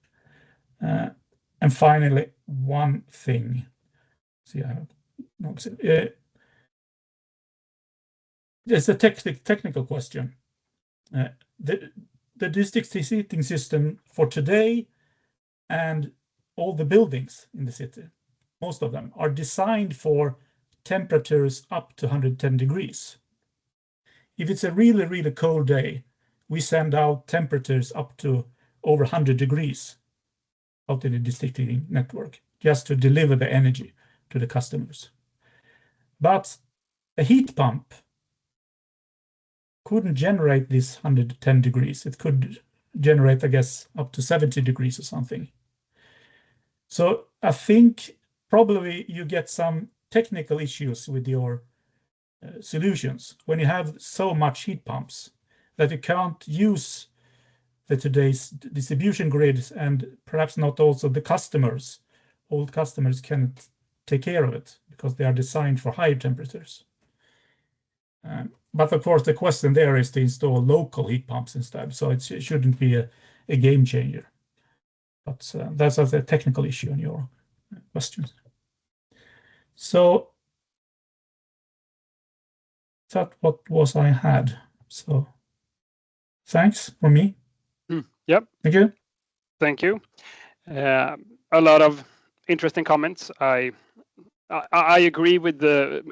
And finally, one thing. See, I have no. There's a technical question. The district heating system for today and all the buildings in the city, most of them, are designed for temperatures up to 110 degrees. If it's a really, really cold day, we send out temperatures up to over 100 degrees out in the district heating network just to deliver the energy to the customers. But a heat pump couldn't generate this 110 degrees. It could generate, I guess, up to 70 degrees or something. So I think probably you get some technical issues with your solutions when you have so much heat pumps that you can't use today's distribution grids, and perhaps not also the customers. Old customers can't take care of it because they are designed for high temperatures. But of course, the question there is to install local heat pumps instead, so it shouldn't be a game changer. But that's a technical issue in your questions. So that's what was I had. So thanks for me. Yep. Thank you. Thank you. A lot of interesting comments. I agree with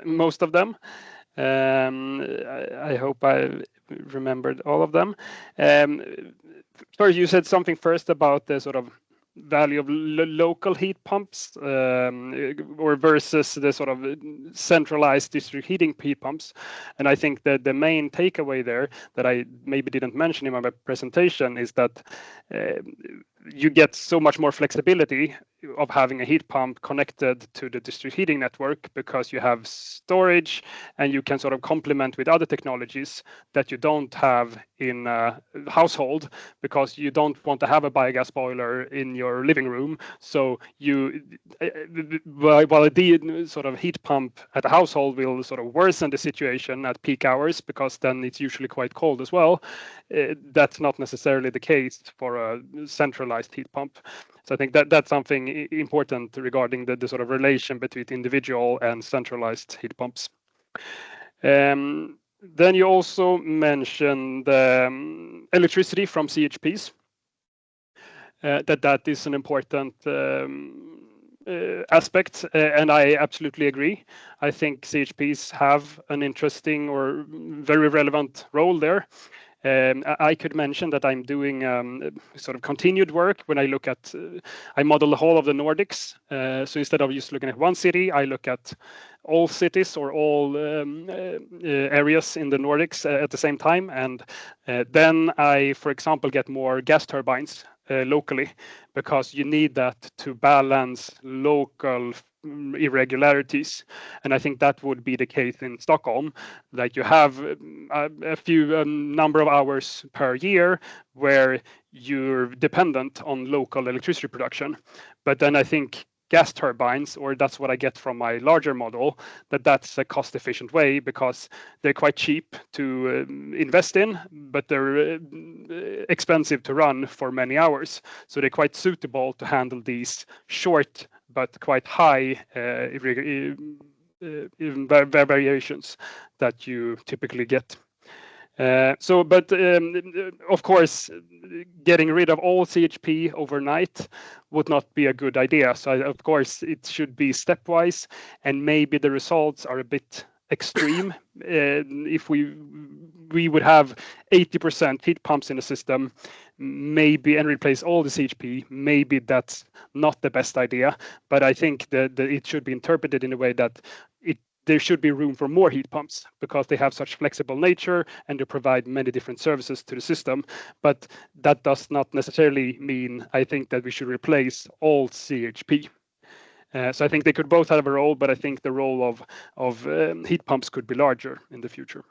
most of them. I hope I remembered all of them. First, you said something first about the sort of value of local heat pumps or versus the sort of centralized district heating heat pumps. And I think that the main takeaway there that I maybe didn't mention in my presentation is that you get so much more flexibility of having a heat pump connected to the district heating network because you have storage and you can sort of complement with other technologies that you don't have in a household, because you don't want to have a biogas boiler in your living room. So you, while the sort of heat pump at a household will sort of worsen the situation at peak hours because then it's usually quite cold as well, that's not necessarily the case for a centralized heat pump. So I think that that's something important regarding the sort of relation between individual and centralized heat pumps. Then you also mentioned electricity from CHPs. That is an important aspect, and I absolutely agree. I think CHPs have an interesting or very relevant role there. I could mention that I'm doing sort of continued work when I look at, I model the whole of the Nordics. So instead of just looking at one city, I look at all cities or all areas in the Nordics at the same time. And then I, for example, get more gas turbines locally, because you need that to balance local irregularities. And I think that would be the case in Stockholm. Like you have a few number of hours per year where you're dependent on local electricity production. But then I think gas turbines, or that's what I get from my larger model, that's a cost efficient way because they're quite cheap to invest in, but they're expensive to run for many hours. So they're quite suitable to handle these short but quite high variations that you typically get. But of course, getting rid of all CHP overnight would not be a good idea. So of course, it should be stepwise, and maybe the results are a bit extreme. If we would have 80% heat pumps in the system, maybe, and replace all the CHP, maybe that's not the best idea. But I think that it should be interpreted in a way that there should be room for more heat pumps because they have such flexible nature and they provide many different services to the system. But that does not necessarily mean, I think, that we should replace all CHP. So I think they could both have a role, but I think the role of heat pumps could be larger in the future.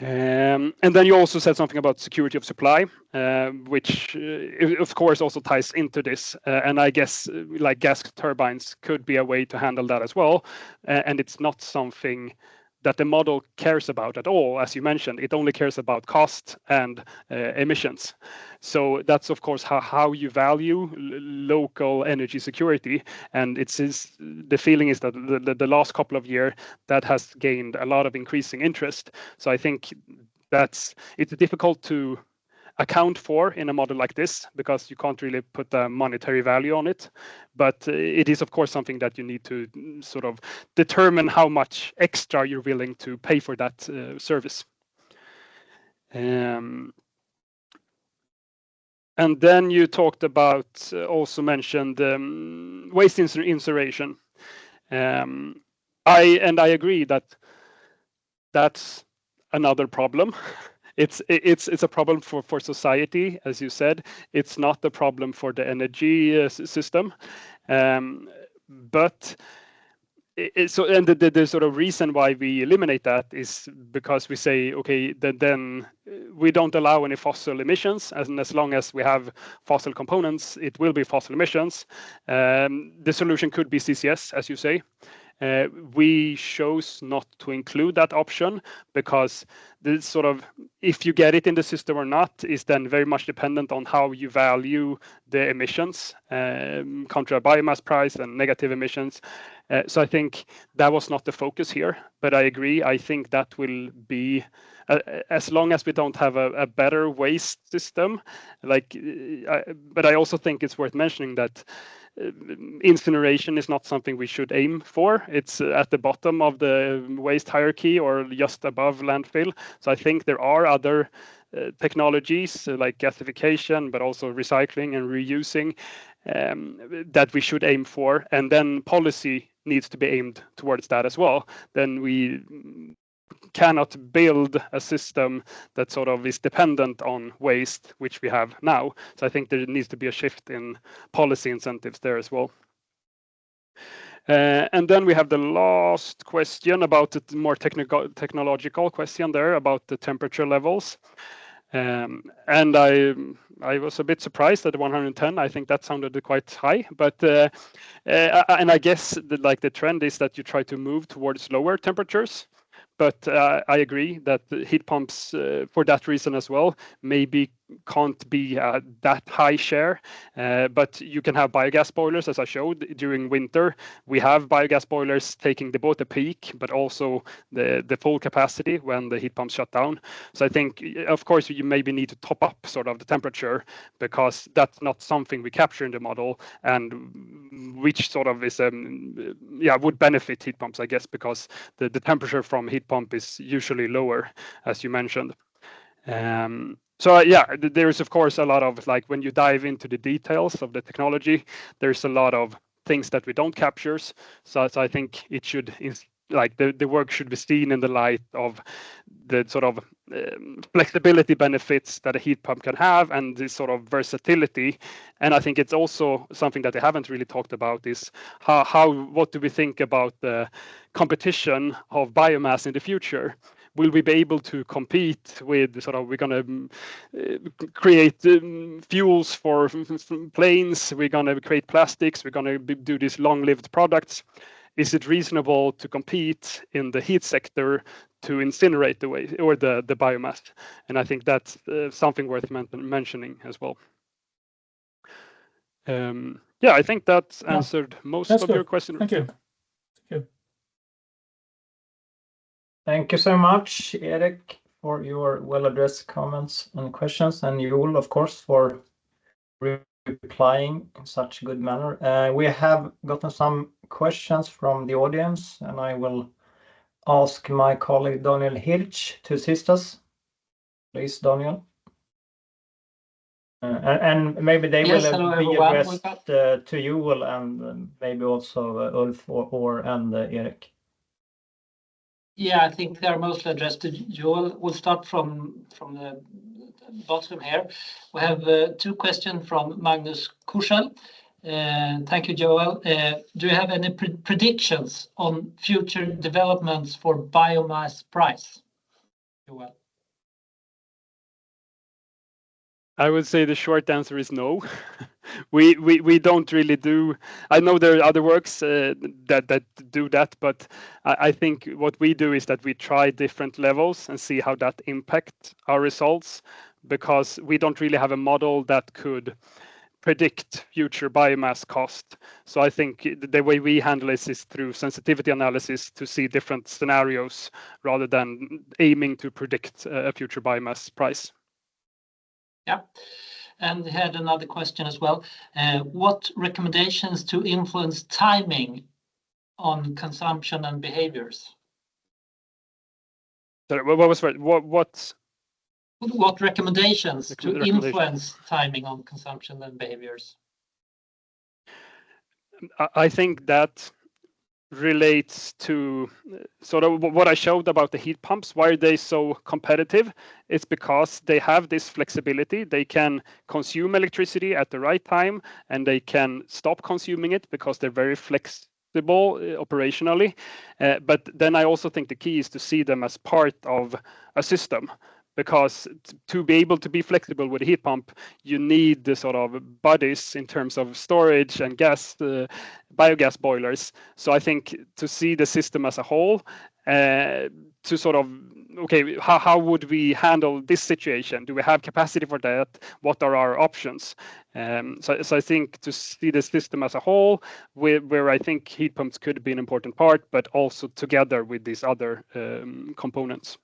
And then you also said something about security of supply, which of course also ties into this. And I guess like gas turbines could be a way to handle that as well. And it's not something that the model cares about at all. As you mentioned, it only cares about cost and emissions. So that's of course how you value local energy security. And the feeling is that the last couple of years that has gained a lot of increasing interest. So I think it's difficult to account for in a model like this because you can't really put a monetary value on it. But it is of course something that you need to sort of determine how much extra you're willing to pay for that service. And then you talked about, also mentioned waste incineration. I agree that that's another problem. It's a problem for society, as you said. It's not a problem for the energy system, but the sort of reason why we eliminate that is because we say, okay, then we don't allow any fossil emissions, and as long as we have fossil components, it will be fossil emissions. The solution could be CCS, as you say. We chose not to include that option because the sort of, if you get it in the system or not, is then very much dependent on how you value the emissions, contra biomass price and negative emissions. So I think that was not the focus here, but I agree. I think that will be, as long as we don't have a better waste system, but I also think it's worth mentioning that incineration is not something we should aim for. It's at the bottom of the waste hierarchy or just above landfill. So I think there are other technologies like gasification, but also recycling and reusing that we should aim for. And then policy needs to be aimed towards that as well. Then we cannot build a system that sort of is dependent on waste, which we have now. So I think there needs to be a shift in policy incentives there as well. And then we have the last question about the more technological question there about the temperature levels. And I was a bit surprised at 110. I think that sounded quite high, but and I guess the trend is that you try to move towards lower temperatures. But I agree that the heat pumps, for that reason as well, maybe can't be that high share. But you can have biogas boilers, as I showed during winter. We have biogas boilers taking both the peak, but also the full capacity when the heat pumps shut down. So I think, of course, you maybe need to top up sort of the temperature because that's not something we capture in the model, and which sort of is would benefit heat pumps, I guess, because the temperature from heat pump is usually lower, as you mentioned. So there is of course a lot of, like, when you dive into the details of the technology, there's a lot of things that we don't capture. So I think it should, like, the work should be seen in the light of the sort of flexibility benefits that a heat pump can have and this sort of versatility. And I think it's also something that they haven't really talked about is what do we think about the competition of biomass in the future? Will we be able to compete with sort of, we're going to create fuels for planes, we're going to create plastics, we're going to do these long-lived products. Is it reasonable to compete in the heat sector to incinerate the waste or the biomass? And I think that's something worth mentioning as well. I think that's answered most of your questions. Thank you. Thank you so much, Erik, for your well-addressed comments and questions, and Joel, of course, for replying in such a good manner. We have gotten some questions from the audience, and I will ask my colleague Daniel Hirsch to assist us. Please, Daniel. And maybe they will be addressed to Joel and maybe also Ulf and Erik. Yeah, I think they are mostly addressed to Joel. We'll start from the bottom here. We have two questions from Magnus Kuschel. Thank you, Joel. Do you have any predictions on future developments for biomass price, Joel? I would say the short answer is no. we don't really do. I know there are other works that do that, but I think what we do is that we try different levels and see how that impacts our results, because we don't really have a model that could predict future biomass cost. So I think the way we handle this is through sensitivity analysis to see different scenarios rather than aiming to predict a future biomass price. Yeah. And we had another question as well. What recommendations to influence timing on consumption and behaviors? Sorry, what was right? What recommendations to influence timing on consumption and behaviors? I think that relates to sort of what I showed about the heat pumps. Why are they so competitive? It's because they have this flexibility. They can consume electricity at the right time, and they can stop consuming it because they're very flexible operationally. But then I also think the key is to see them as part of a system, because to be able to be flexible with a heat pump, you need the sort of bodies in terms of storage and gas, biogas boilers. So I think to see the system as a whole, to sort of, okay, how would we handle this situation? Do we have capacity for that? What are our options? So I think to see the system as a whole, where I think heat pumps could be an important part, but also together with these other components.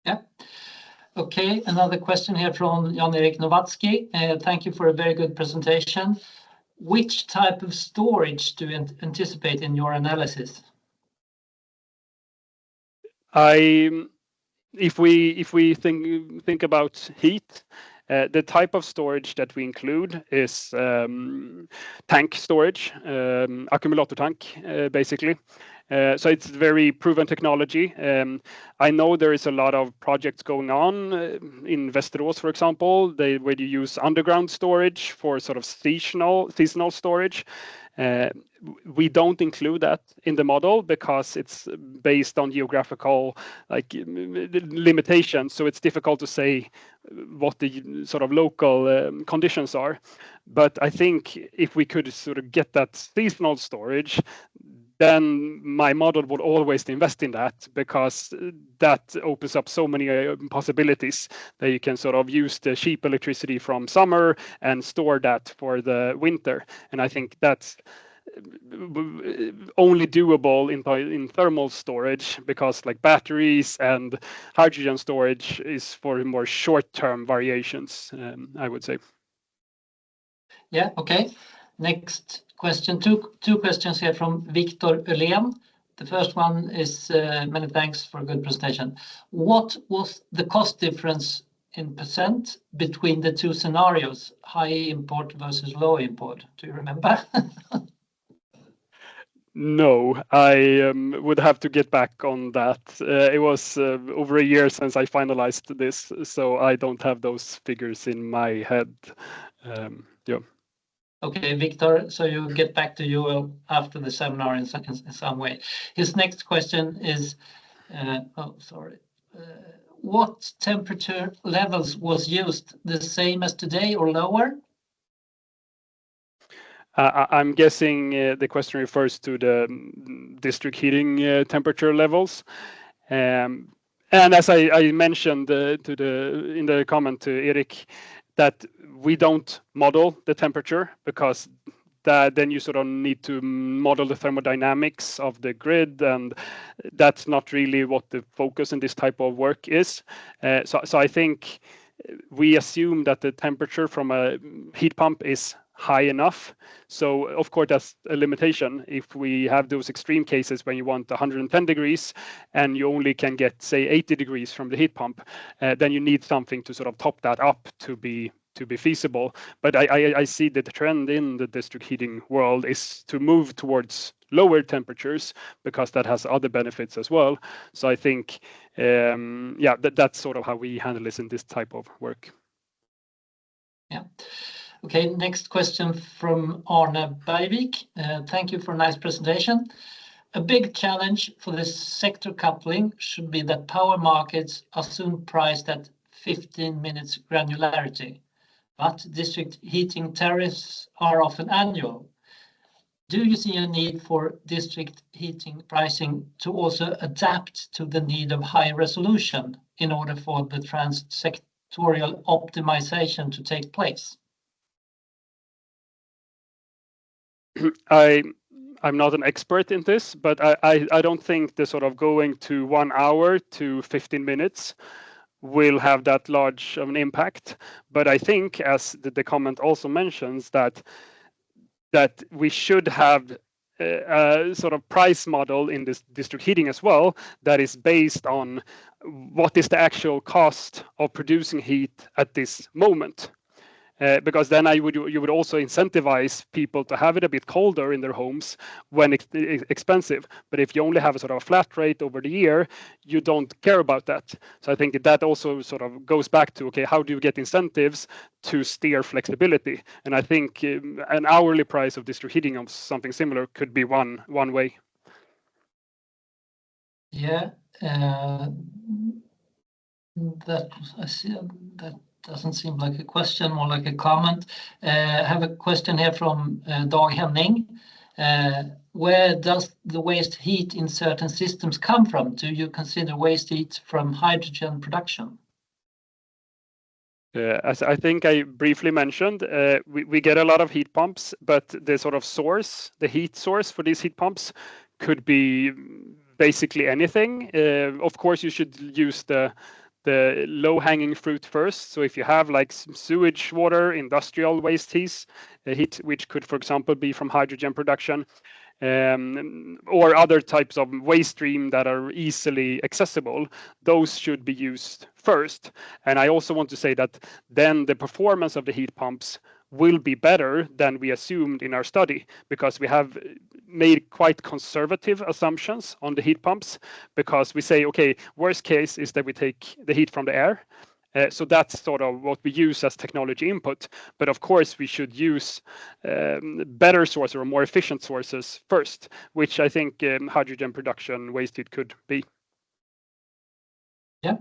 Yeah. Okay, another question here from Jan-Erik Nowatsky. Thank you for a very good presentation. Which type of storage do you anticipate in your analysis? If we think about heat, the type of storage that we include is tank storage, accumulator tank, basically. So it's very proven technology. I know there is a lot of projects going on in Västerås, for example, where you use underground storage for sort of seasonal storage. We don't include that in the model because it's based on geographical limitations. So it's difficult to say what the sort of local conditions are. But I think if we could sort of get that seasonal storage, then my model would always invest in that, because that opens up so many possibilities that you can sort of use the cheap electricity from summer and store that for the winter. And I think that's only doable in thermal storage, because like batteries and hydrogen storage is for more short-term variations, I would say. Yeah, okay. Next question, two questions here from Victor Öhlén. The first one is, many thanks for a good presentation. What was the cost difference in percent between the two scenarios, high import versus low import? Do you remember? No, I would have to get back on that. It was over a year since I finalized this, so I don't have those figures in my head. Yeah. Okay, Victor, so you get back to you after the seminar in some way. His next question is, what temperature levels was used, the same as today or lower? I'm guessing the question refers to the district heating temperature levels. And as I mentioned in the comment to Erik, that we don't model the temperature, because then you sort of need to model the thermodynamics of the grid, and that's not really what the focus in this type of work is. So I think we assume that the temperature from a heat pump is high enough. So of course that's a limitation. If we have those extreme cases when you want 110 degrees and you only can get, say, 80 degrees from the heat pump, then you need something to sort of top that up to be feasible. But I see that the trend in the district heating world is to move towards lower temperatures, because that has other benefits as well. So I think, that's sort of how we handle this in this type of work. Yeah. Okay, next question from Arne Bergvik. Thank you for a nice presentation. A big challenge for this sector coupling should be that power markets are soon priced at 15 minutes granularity, but district heating tariffs are often annual. Do you see a need for district heating pricing to also adapt to the need of high resolution in order for the trans-sectorial optimization to take place? I'm not an expert in this, but I don't think the sort of going to 1 hour to 15 minutes will have that large of an impact. But I think, as the comment also mentions, that we should have a sort of price model in this district heating as well that is based on what is the actual cost of producing heat at this moment. Because then you would also incentivize people to have it a bit colder in their homes when it's expensive. But if you only have a sort of a flat rate over the year, you don't care about that. So I think that also sort of goes back to, okay, how do you get incentives to steer flexibility? And I think an hourly price of district heating of something similar could be one way. Yeah, that doesn't seem like a question, more like a comment. I have a question here from Dag Henning. Where does the waste heat in certain systems come from? Do you consider waste heat from hydrogen production? As I think I briefly mentioned, we get a lot of heat pumps, but the sort of source, the heat source for these heat pumps could be basically anything. Of course, you should use the low-hanging fruit first. So if you have like sewage water, industrial waste heat, which could, for example, be from hydrogen production, or other types of waste stream that are easily accessible, those should be used first. And I also want to say that then the performance of the heat pumps will be better than we assumed in our study, because we have made quite conservative assumptions on the heat pumps, because we say, okay, worst case is that we take the heat from the air. So that's sort of what we use as technology input. But of course, we should use better sources or more efficient sources first, which I think hydrogen production waste heat could be. Yeah.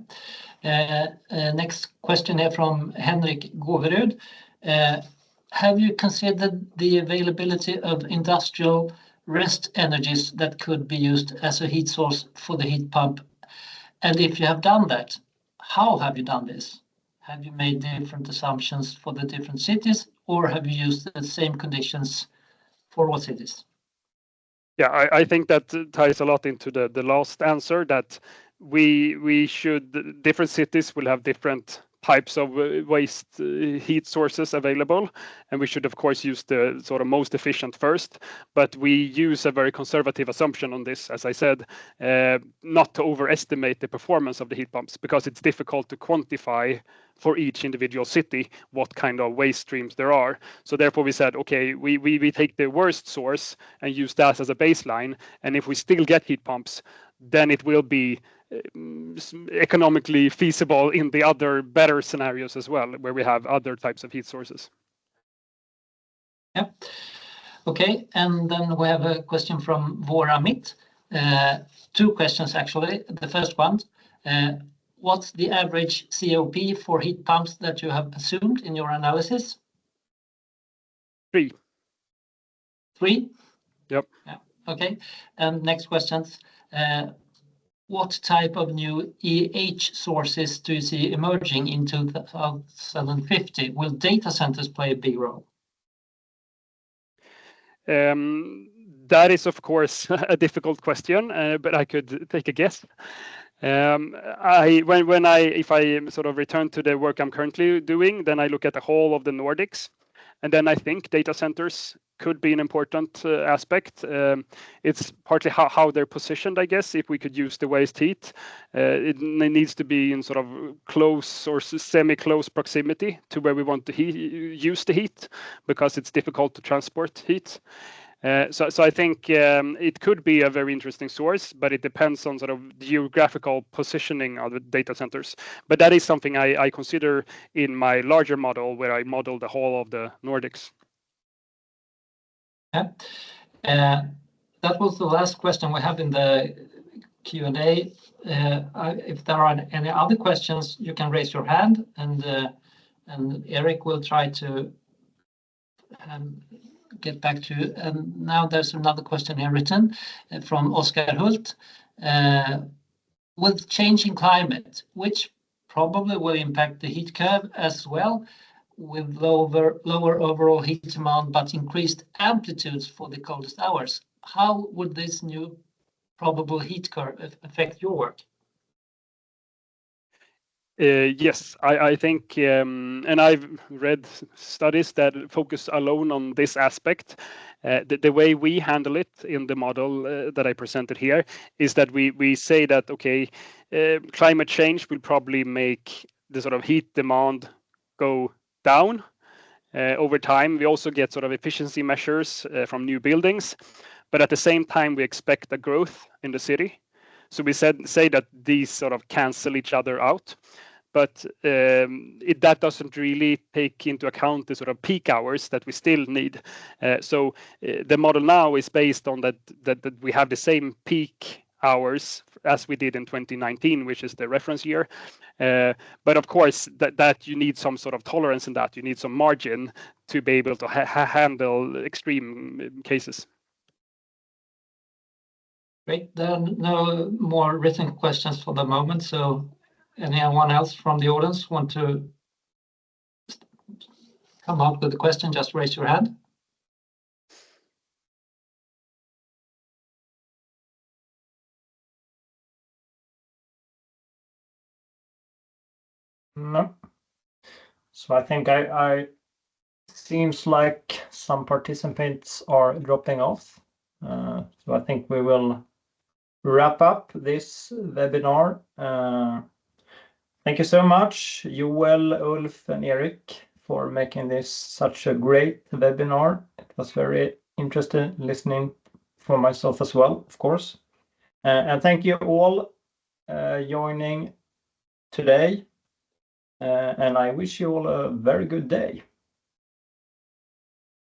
Next question here from Henrik Goverud. Have you considered the availability of industrial rest energies that could be used as a heat source for the heat pump? And if you have done that, how have you done this? Have you made different assumptions for the different cities, or have you used the same conditions for all cities? Yeah, I think that ties a lot into the last answer, that we should, different cities will have different types of waste heat sources available, and we should of course use the sort of most efficient first, but we use a very conservative assumption on this, as I said, not to overestimate the performance of the heat pumps, because it's difficult to quantify for each individual city what kind of waste streams there are. So therefore we said, okay, we take the worst source and use that as a baseline, and if we still get heat pumps, then it will be economically feasible in the other better scenarios as well, where we have other types of heat sources. Yeah. Okay, and then we have a question from Vora Mitt. Two questions actually. The first one, what's the average COP for heat pumps that you have assumed in your analysis? 3. 3? Yep. Yeah. Okay. And next questions. What type of new EH sources do you see emerging in 2050? Will data centers play a big role? That is, of course, a difficult question, but I could take a guess. If I sort of return to the work I'm currently doing, then I look at the whole of the Nordics, and then I think data centers could be an important aspect. It's partly how they're positioned, I guess. If we could use the waste heat, it needs to be in sort of close or semi-close proximity to where we want to use the heat, because it's difficult to transport heat. So I think it could be a very interesting source, but it depends on sort of geographical positioning of the data centers. But that is something I consider in my larger model, where I model the whole of the Nordics. Yeah. That was the last question we have in the Q&A. If there are any other questions, you can raise your hand, and Eric will try to get back to you. And now there's another question here written from Oscar Hult. With changing climate, which probably will impact the heat curve as well, with lower overall heat demand, but increased amplitudes for the coldest hours. How would this new probable heat curve affect your work? Yes, I think, and I've read studies that focus alone on this aspect. The way we handle it in the model that I presented here is that we say that, okay, climate change will probably make the sort of heat demand go down over time. We also get sort of efficiency measures from new buildings, but at the same time, we expect a growth in the city. So we say that these sort of cancel each other out. But that doesn't really take into account the sort of peak hours that we still need. So the model now is based on that we have the same peak hours as we did in 2019, which is the reference year. But of course, that you need some sort of tolerance in that. You need some margin to be able to handle extreme cases. Great. There are no more written questions for the moment. So anyone else from the audience want to come up with a question? Just raise your hand. No. So I think I seems like some participants are dropping off. So I think we will wrap up this webinar. Thank you so much, Joel, Ulf, and Eric, for making this such a great webinar. It was very interesting listening for myself as well, of course. And thank you all joining today. And I wish you all a very good day.